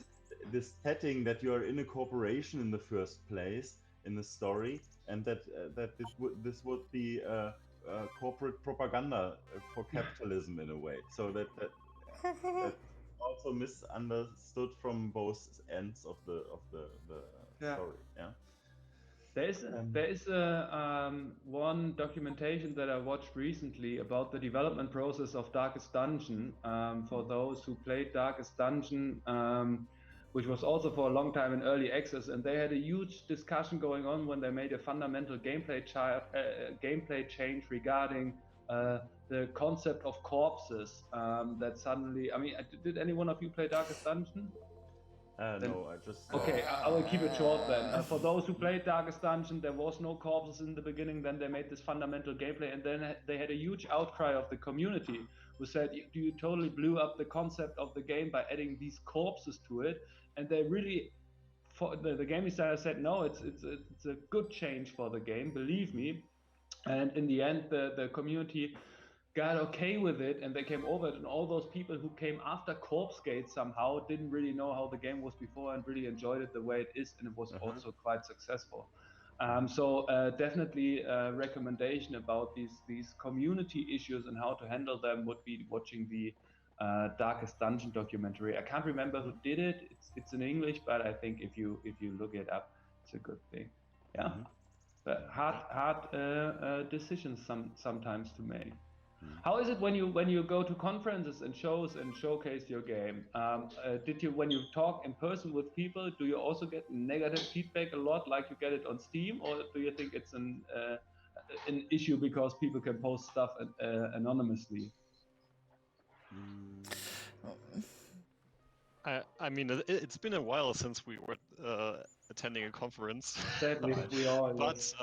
this setting that you are in a corporation in the first place in the story, and that this would be corporate propaganda for capitalism in a way. So that also misunderstood from both ends of the story. Yeah. There is one documentation that I watched recently about the development process of Darkest Dungeon. For those who played Darkest Dungeon, which was also for a long time in early access, and they had a huge discussion going on when they made a fundamental gameplay change regarding the concept of corpses. That suddenly, I mean, did any one of you play Darkest Dungeon? No, I just... Okay, I will keep it short then. For those who played Darkest Dungeon, there was no corpses in the beginning. Then they made this fundamental gameplay, and then they had a huge outcry of the community who said, you totally blew up the concept of the game by adding these corpses to it. And they really, the game designer said, no, it's a good change for the game, believe me. And in the end, the community got okay with it, and they came over it, and all those people who came after Corpse Gate somehow didn't really know how the game was before and really enjoyed it the way it is, and it was also quite successful. So definitely a recommendation about these community issues and how to handle them would be watching the Darkest Dungeon documentary. I can't remember who did it. It's in English, but I think if you look it up, it's a good thing. Yeah, but hard decisions sometimes to make. How is it when you go to conferences and shows and showcase your game? When you talk in person with people, do you also get negative feedback a lot, like you get it on Steam, or do you think it's an issue because people can post stuff anonymously? I mean, it's been a while since we were attending a conference. Sadly, we all. But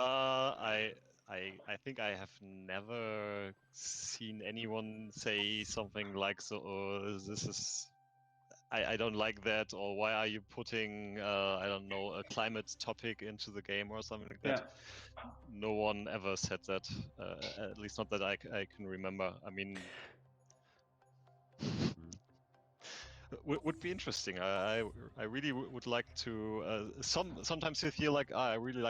I think I have never seen anyone say something like, "So this is, I don't like that," or "Why are you putting I don't know, a climate topic into the game," or something like that. No one ever said that, at least not that I can remember. I mean, would be interesting. I really would like to. Sometimes you feel like I really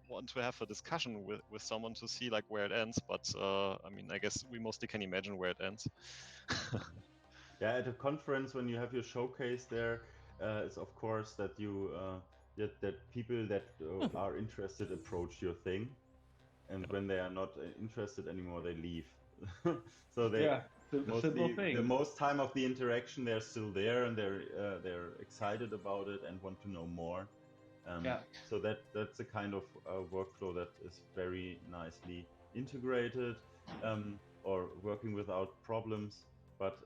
want to have a discussion with someone to see like where it ends. But I mean, I guess we mostly can imagine where it ends. Yeah, at a conference when you have your showcase there, it's of course that you that people that are interested approach your thing, and when they are not interested anymore, they leave. So they the most time of the interaction they're still there, and they're excited about it and want to know more. So that's a kind of workflow that is very nicely integrated, or working without problems. But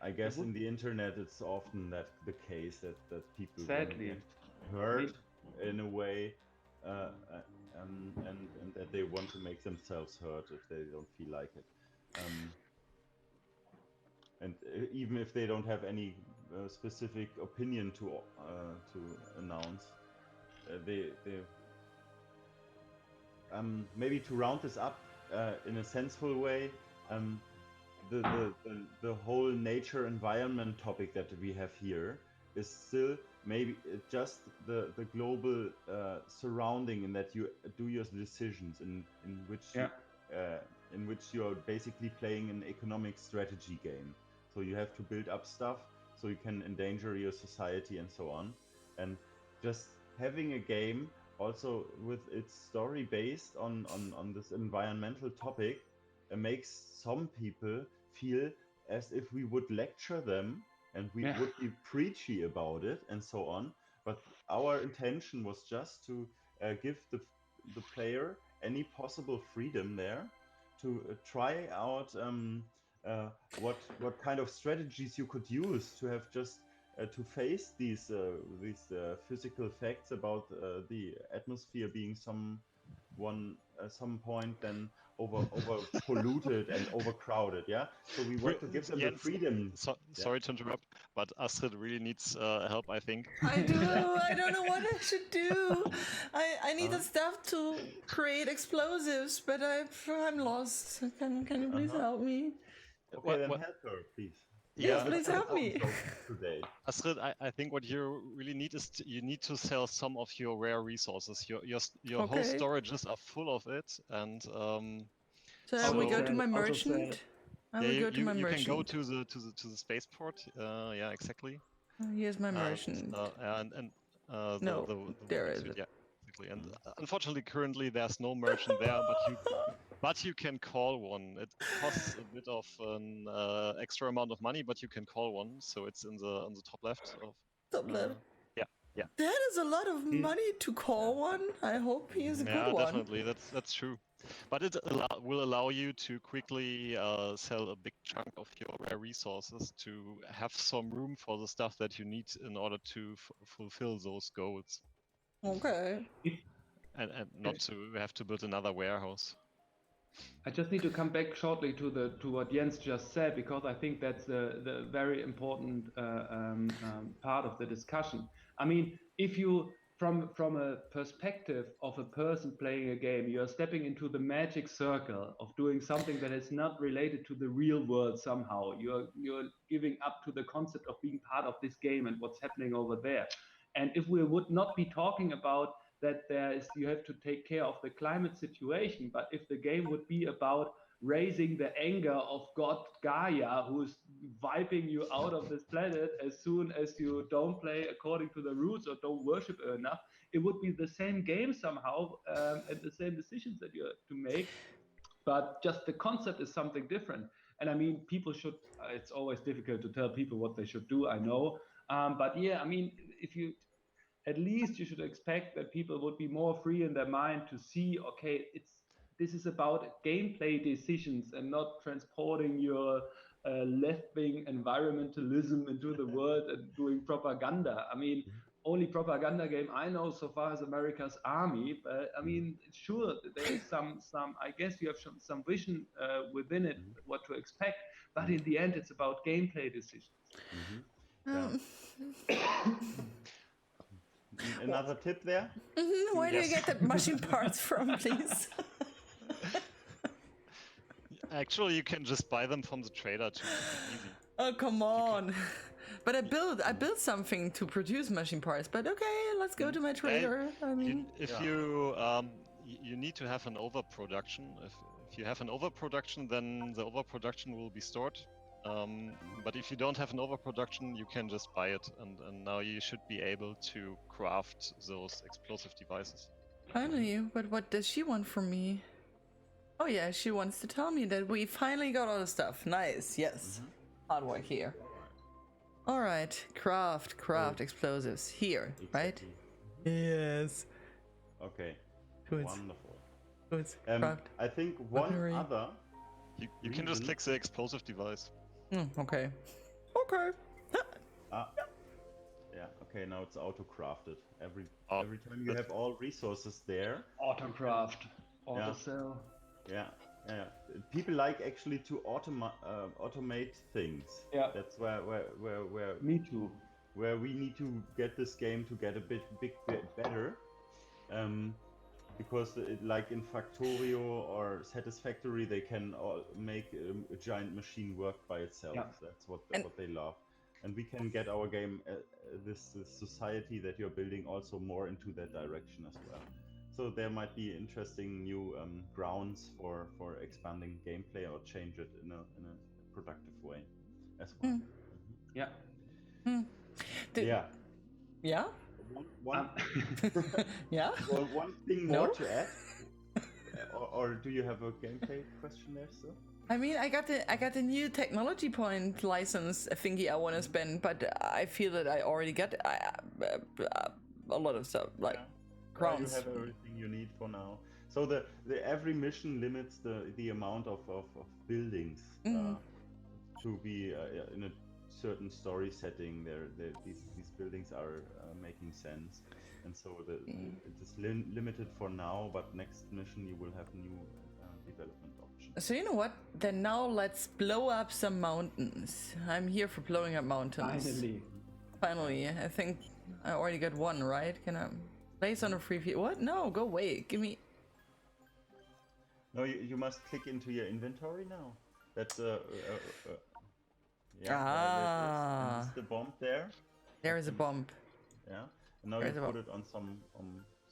I guess in the internet it's often the case that people get hurt in a way, and that they want to make themselves hurt if they don't feel like it. And even if they don't have any specific opinion to announce, they maybe to round this up in a sensible way, the whole nature environment topic that we have here is still maybe just the global surrounding, in that you do your decisions in which you're basically playing an economic strategy game. So you have to build up stuff so you can endanger your society and so on. And just having a game also with its story based on this environmental topic makes some people feel as if we would lecture them and we would be preachy about it and so on. But our intention was just to give the player any possible freedom there to try out what kind of strategies you could use to have just to face these physical facts about the atmosphere being some point then over polluted and overcrowded. So we want to give them the freedom. Sorry to interrupt, but Astrid really needs help, I think. I do. I don't know what I should do. I need the stuff to create explosives, but I'm lost. Can you please help me? Okay, then help her, please. Yes, please help me. Today. Astrid, I think what you really need is you need to sell some of your rare resources. Your whole storages are full of it, and so we go to my merchant. You can go to the spaceport. Yeah, exactly. Here's my merchant. There is it. Yeah, exactly. And unfortunately, currently there's no merchant there, but you can call one. It costs a bit of an extra amount of money, but you can call one. So it's on the top left of. Top left. Yeah. That is a lot of money to call one. I hope he is a good one. Yeah, definitely. That's true. But it will allow you to quickly sell a big chunk of your rare resources to have some room for the stuff that you need in order to fulfill those goals. Okay. And not to have to build another warehouse. I just need to come back shortly to what Jens just said, because I think that's the very important part of the discussion. I mean, if you from a perspective of a person playing a game, you are stepping into the magic circle of doing something that is not related to the real world somehow. You're giving up to the concept of being part of this game and what's happening over there. And if we would not be talking about that you have to take care of the climate situation, but if the game would be about raising the anger of God Gaia, who's wiping you out of this planet as soon as you don't play according to the rules or don't worship her enough, it would be the same game somehow, and the same decisions that you have to make, but just the concept is something different. And I mean, people should, it's always difficult to tell people what they should do, I know, but yeah, I mean, at least you should expect that people would be more free in their mind to see, okay, this is about gameplay decisions and not transporting your left-wing environmentalism into the world and doing propaganda. I mean, only propaganda game I know so far is America's Army, but I mean, sure, there is some I guess you have some vision within it, what to expect, but in the end, it's about gameplay decisions. Another tip there? Where do you get the machine parts from, please? Actually, you can just buy them from the trader too. Easy. Oh, come on. But I built something to produce machine parts, but okay, let's go to my trader. I mean, you need to have an overproduction. If you have an overproduction, then the overproduction will be stored. But if you don't have an overproduction, you can just buy it, and now you should be able to craft those explosive devices. Finally, but what does she want from me? Oh yeah, she wants to tell me that we finally got all the stuff. Nice, yes. Hard work here. All right, craft explosives here, right? Yes. Okay. Good. Wonderful. Good. I think one other. You can just click the explosive device. Okay. Yeah. Okay. Now it's auto-crafted. Every time you have all resources there. Auto-craft. Auto-sell. Yeah. People like actually to automate things. Yeah. That's where me too. Where we need to get this game to get a bit better. Because like in Factorio or Satisfactory, they can make a giant machine work by itself. Yeah. That's what they love. And we can get our game, this society that you're building, also more into that direction as well. So there might be interesting new grounds for expanding gameplay or change it in a productive way as well. Yeah. Yeah. Yeah. One yeah. Well, one thing more to add, or do you have a gameplay question there still? I mean, I got the new technology point license thingy I want to spend, but I feel that I already got a lot of stuff like crowns. You have everything you need for now. So the every mission limits the amount of buildings to be in a certain story setting. These buildings are making sense, and so it is limited for now. But next mission you will have new development options. So you know what? Then now let's blow up some mountains. I'm here for blowing up mountains. Finally, I think I already got one, right? Can I place on a free field? What? No, go away. Give me. No, you must click into your inventory now. That's yeah. Ah. And is the bomb there? There is a bomb. Yeah. And now you put it on some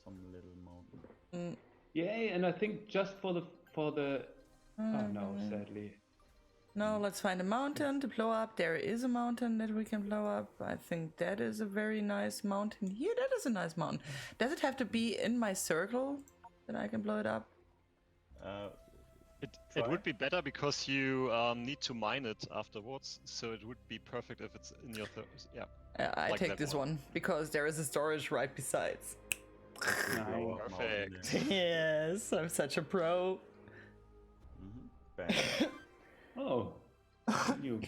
little mountain. Yay! And I think just for the oh no, sadly. No, let's find a mountain to blow up. There is a mountain that we can blow up. I think that is a very nice mountain. Here, that is a nice mountain. Does it have to be in my circle that I can blow it up? It would be better because you need to mine it afterwards. So it would be perfect if it's in your I like take this one because there is a storage right besides. Perfect. Yes, I'm such a pro. Oh, you.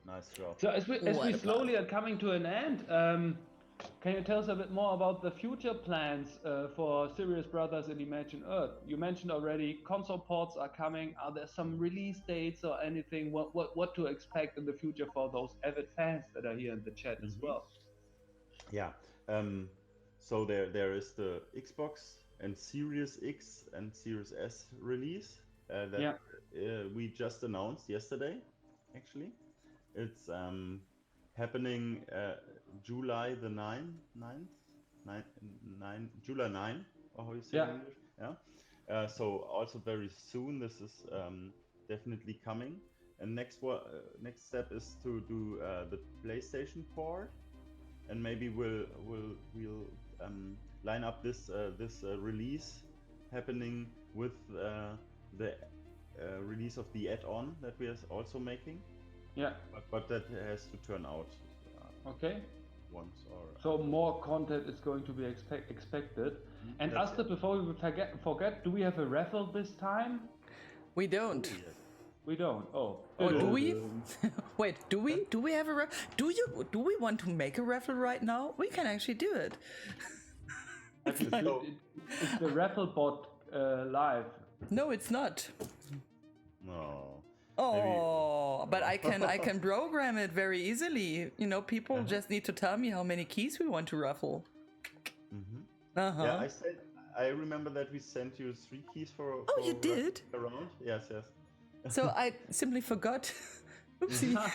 Nice job. So as we slowly are coming to an end, can you tell us a bit more about the future plans for Serious Brothers in Imagine Earth? You mentioned already console ports are coming. Are there some release dates or anything? What to expect in the future for those avid fans that are here in the chat as well? Yeah. So there is the Xbox and Series X and Series S release that we just announced yesterday. Actually, it's happening July the 9th, July 9, or how you say in English? Yeah. So also very soon. This is definitely coming. And next step is to do the PlayStation port, and maybe we'll line up this release happening with the release of the add-on that we are also making. Yeah. But that has to turn out. Okay. Once or. So more content is going to be expected. And Astrid, before we forget, do we have a raffle this time? We don't. Oh, yes. We don't. Oh. Or do we? Wait, do we? Do we have a raffle? Do we want to make a raffle right now? We can actually do it. Is the raffle bot live? No, it's not. No. Oh, but I can program it very easily. You know, people just need to tell me how many keys we want to raffle. Yeah, I remember that we sent you 3 keys for. Oh, you did? Around? Yes. So I simply forgot. Oopsie. I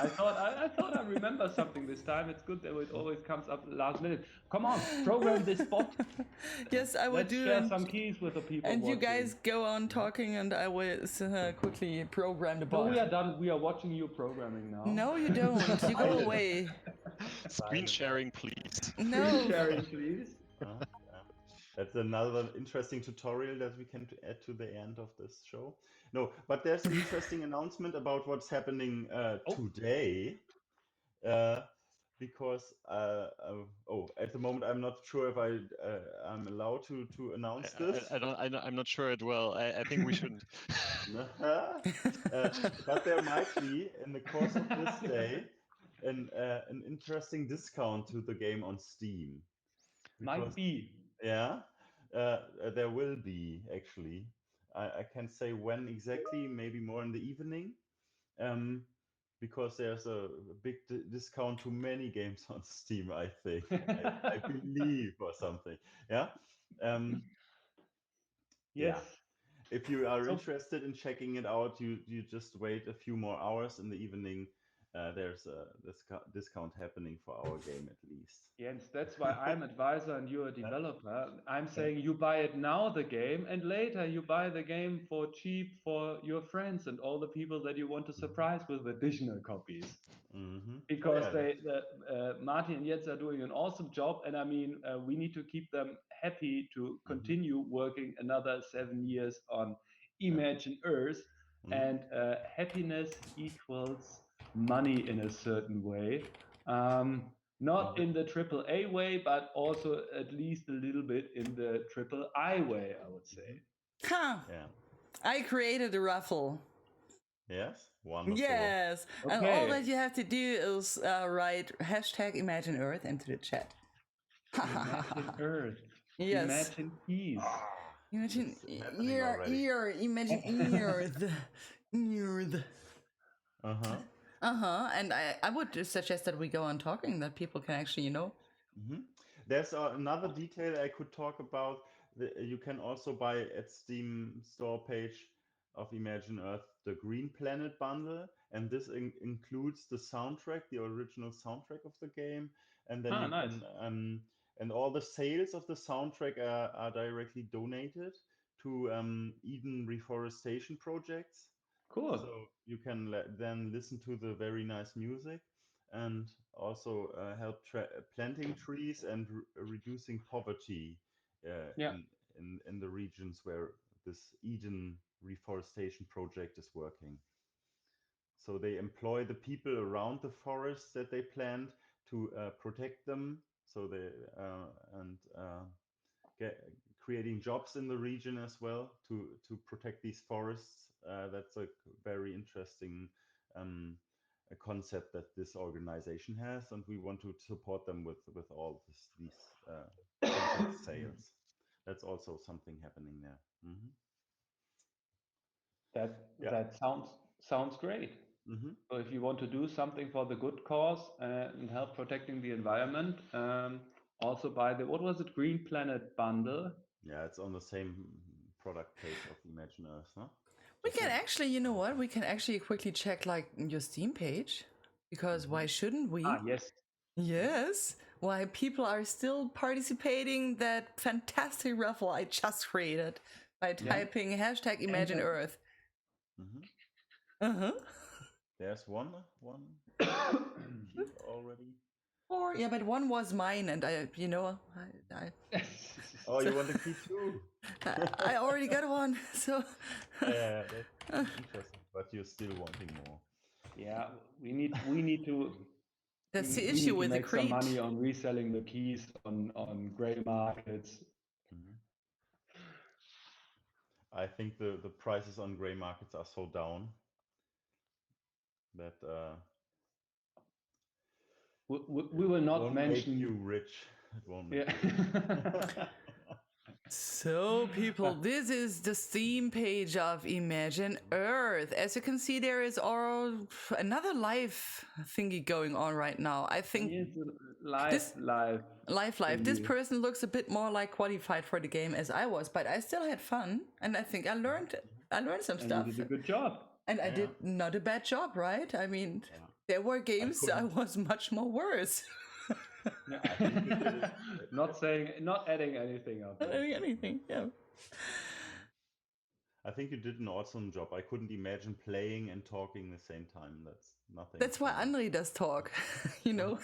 thought I remember something this time. It's good that it always comes up last minute. Come on, program this bot. Yes, I will Let's do. Share some keys with the people. And watching. You guys go on talking, and I will quickly program the bot. No, we are done. We are watching you programming now. No, you don't. You go away. Screen sharing, please. No. Screen sharing, please. That's another interesting tutorial that we can add to the end of this show. No, but there's an interesting announcement about what's happening today. Because at the moment I'm not sure if I'm allowed to announce this. I'm not sure it will. I think we shouldn't. But there might be in the course of this day an interesting discount to the game on Steam. Might be. Yeah, there will be actually. I can't say when exactly. Maybe more in the evening. Because there's a big discount to many games on Steam, I think. I believe, or something. Yeah. Yes. Yeah. If you are interested in checking it out, you just wait a few more hours in the evening. There's a discount happening for our game at least. Yes, that's why I'm advisor and you're a developer. I'm saying you buy it now, the game, and later you buy the game for cheap for your friends and all the people that you want to surprise with additional copies. Because Martin and Jens are doing an awesome job, and I mean, we need to keep them happy to continue working another 7 years on Imagine Earth, and happiness equals money in a certain way. Not in the AAA way, but also at least a little bit in the III way, I would say. Huh. Yeah. I created a raffle. Yes? Wonderful. Yes. Okay. And all that you have to do is write #ImagineEarth into the chat. Imagine Earth. Yes. Imagine peace. Imagine Imagine Earth. Earth. And I would just suggest that we go on talking, that people can actually, There's another detail I could talk about. You can also buy at Steam store page of Imagine Earth, the Green Planet bundle, and this includes the soundtrack, the original soundtrack of the game, and then you nice. can and all the sales of the soundtrack are directly donated to Eden reforestation projects. Cool. So you can then listen to the very nice music and also help planting trees and reducing poverty in the regions where this Eden reforestation project is working. So they employ the people around the forests that they plant to protect them. So they creating jobs in the region as well to protect these forests. That's a very interesting a concept that this organization has, and we want to support them with all these sales. That's also something happening there. Mm-hmm. That sounds great. Mm-hmm. So if you want to do something for the good cause and help protecting the environment, also buy the, what was it, Green Planet bundle? Yeah, it's on the same product page of Imagine Earth, huh? We can actually, you know what? We can actually quickly check like your Steam page, because why shouldn't we? Yes. Yes. Why people are still participating that fantastic raffle I just created by typing hashtag Imagine Earth. Mm-hmm. There's one already. Or yeah, but one was mine, and I Oh, you want to keep two? I already got one, so. Yeah, that's interesting. But you're still wanting more. Yeah, we need to. That's the issue with the creed. Make some money on reselling the keys on gray markets. Mm-hmm. I think the prices on gray markets are so down that we will not mention make you rich. It won't make you rich. So people, this is the Steam page of Imagine Earth. As you can see, there is another live thingy going on right now. I think live. This person looks a bit more like qualified for the game as I was, but I still had fun, and I think I learned some stuff. You did a good job. And I did not a bad job, right? I mean, there were games I was much more worse. Not adding anything up. Not adding anything, yeah. I think you did an awesome job. I couldn't imagine playing and talking at the same time. That's nothing. That's why André does talk, you know.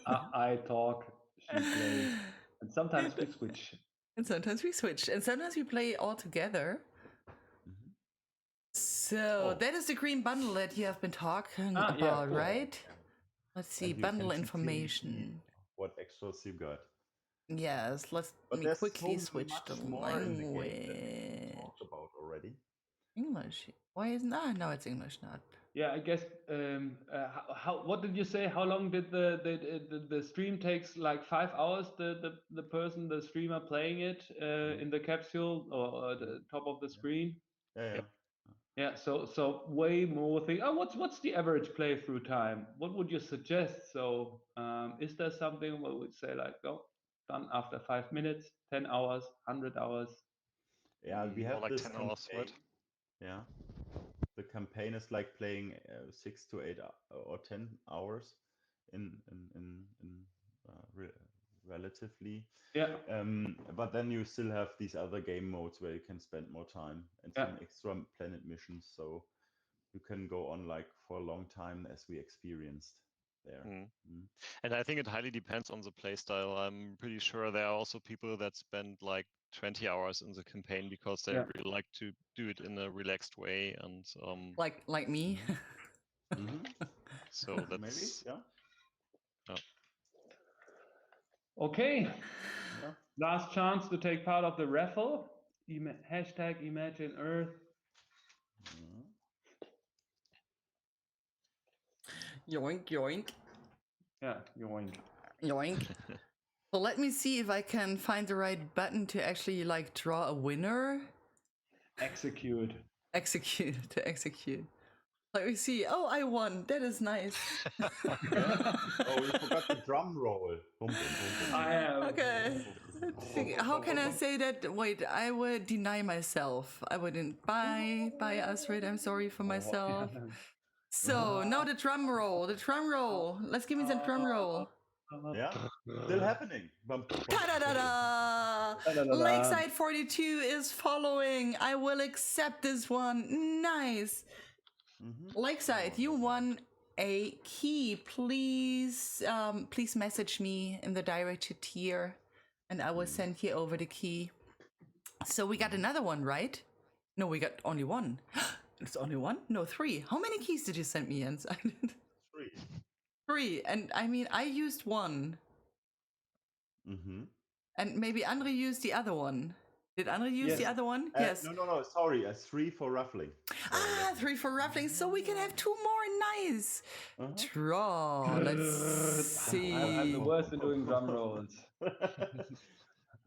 I talk, she plays, and sometimes we switch. And sometimes we play all together. So that is the green bundle that you have been talking about, cool. Right? Let's see, bundle information. What extras you got? Yes, let me quickly switch the language. Talked about already. English. Why isn't no, it's English, not. Yeah, I guess. What did you say? How long did the stream takes? Like 5 hours. The streamer playing it in the capsule or the top of the screen. Yeah. Yeah, so way more thing. Oh, what's the average playthrough time? What would you suggest? So, is there something where we'd say like, done after 5 minutes, 10 hours, 100 hours? Yeah, we have like this 10 hours, right? Yeah, the campaign is like playing 6 to 8 or 10 hours in relatively. Yeah. But then you still have these other game modes where you can spend more time and some extra planet missions, so you can go on like for a long time, as we experienced there. And I think it highly depends on the playstyle. I'm pretty sure there are also people that spend like 20 hours in the campaign because they really like to do it in a relaxed way, and like me. So that's maybe, yeah. Okay. Yeah. Last chance to take part of the raffle. Hashtag Imagine Earth. Yoink, yoink. Yeah, yoink. Yoink. So let me see if I can find the right button to actually like draw a winner. Execute. To execute. Let me see. Oh, I won. That is nice. Oh, we forgot the drum roll. Boom, boom, boom, boom. Okay. How can I say that? Wait, I would deny myself. I wouldn't. Bye, Astrid. I'm sorry for myself. So now the drum roll. The drum roll. Let's give me some drum roll. Yeah, still happening. Ta-da-da-da! Lakeside 42 is following. I will accept this one. Nice. Lakeside, you won a key. Please message me in the directed here, and I will send you over the key. So we got another one, right? No, we got only one. It's only one? No, 3. How many keys did you send me, Jens? 3. 3, and I mean, I used 1. And maybe André used the other one. Did André use the other one? Yes. No, sorry. 3 for ruffling. 3 for ruffling. So we can have 2 more. Nice. Draw. Let's see. I'm the worst at doing drum rolls.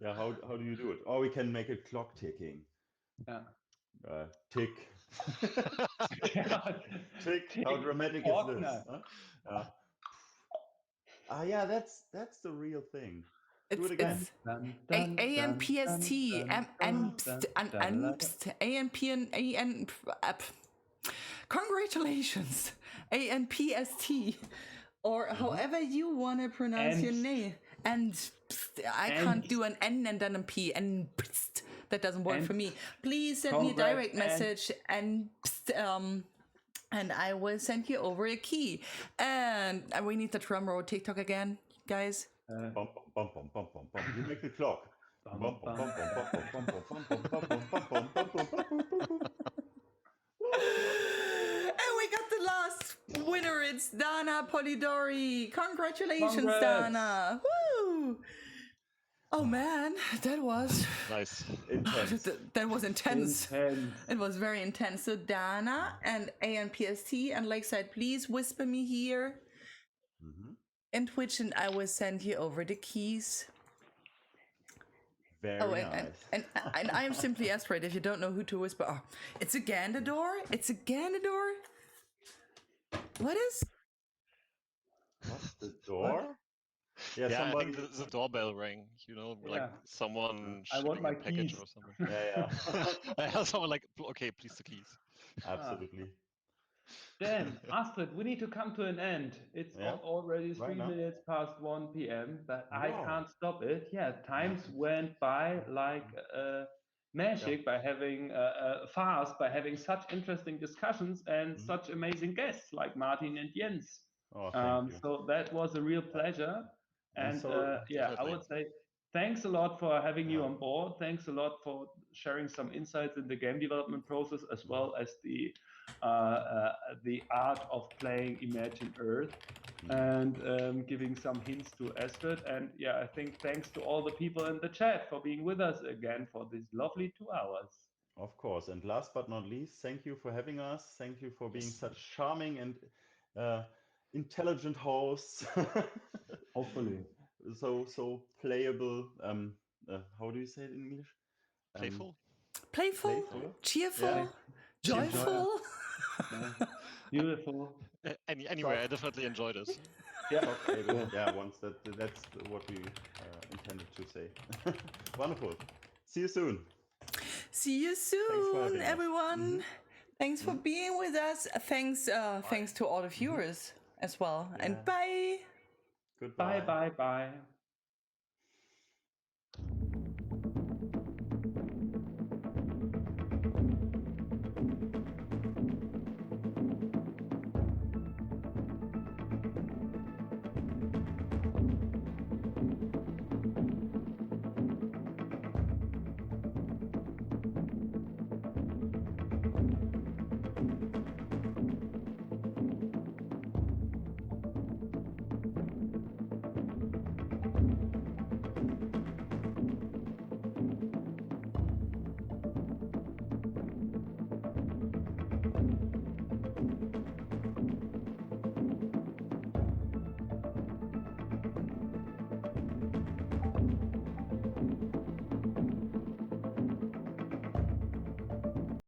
Yeah, how do you do it? Or we can make it clock ticking. Yeah. Tick. Tick. How dramatic is this? Huh? Yeah, that's the real thing. Do it again. ANPST, ANP. Congratulations, ANPST, or however you want to pronounce your name. And I can't do an N and then a P, and that doesn't work for me. Please send me a direct message, and I will send you over a key. And we need the drum roll TikTok again, guys. Bum, bum, bum, bum, bum, bum, bum. You make the clock. Bum, bum, bum, bum, bum, bum, bum, bum, bum, bum, bum, bum, bum, bum. And we got the last winner. It's Dana Polidori. Congratulations, Dana. Woo! Oh man, that was nice. Intense. That was intense. It was very intense. So Dana and ANPST and Lakeside, please whisper me here in Twitch, and I will send you over the keys. Very nice. And I am simply Astrid. If you don't know who to whisper, it's a Ganondorf. It's a Ganondorf. What is? What's the door? Yeah, I think the doorbell rang. You know, like someone shipping a package or something. I have someone like, okay, please the keys. Absolutely. Then, Astrid, we need to come to an end. It's already 3 minutes past 1 p.m., but I can't stop it. Yeah, times went by like magic by having fast, by having such interesting discussions and such amazing guests like Martin and Jens. Thank you. So that was a real pleasure. And I would say thanks a lot for having you on board. Thanks a lot for sharing some insights in the game development process, as well as the art of playing Imagine Earth, and giving some hints to Astrid. And I think thanks to all the people in the chat for being with us again for these lovely 2 hours. Of course. And last but not least, thank you for having us. Thank you for being such charming and intelligent hosts. Hopefully. So playable. How do you say it in English? Playful, cheerful, joyful. Beautiful. Anyway, I definitely enjoyed it. Once that's what we intended to say. Wonderful. See you soon. See you soon, everyone. Thanks for being with us. Thanks to all the viewers as well. And bye. Goodbye. Bye.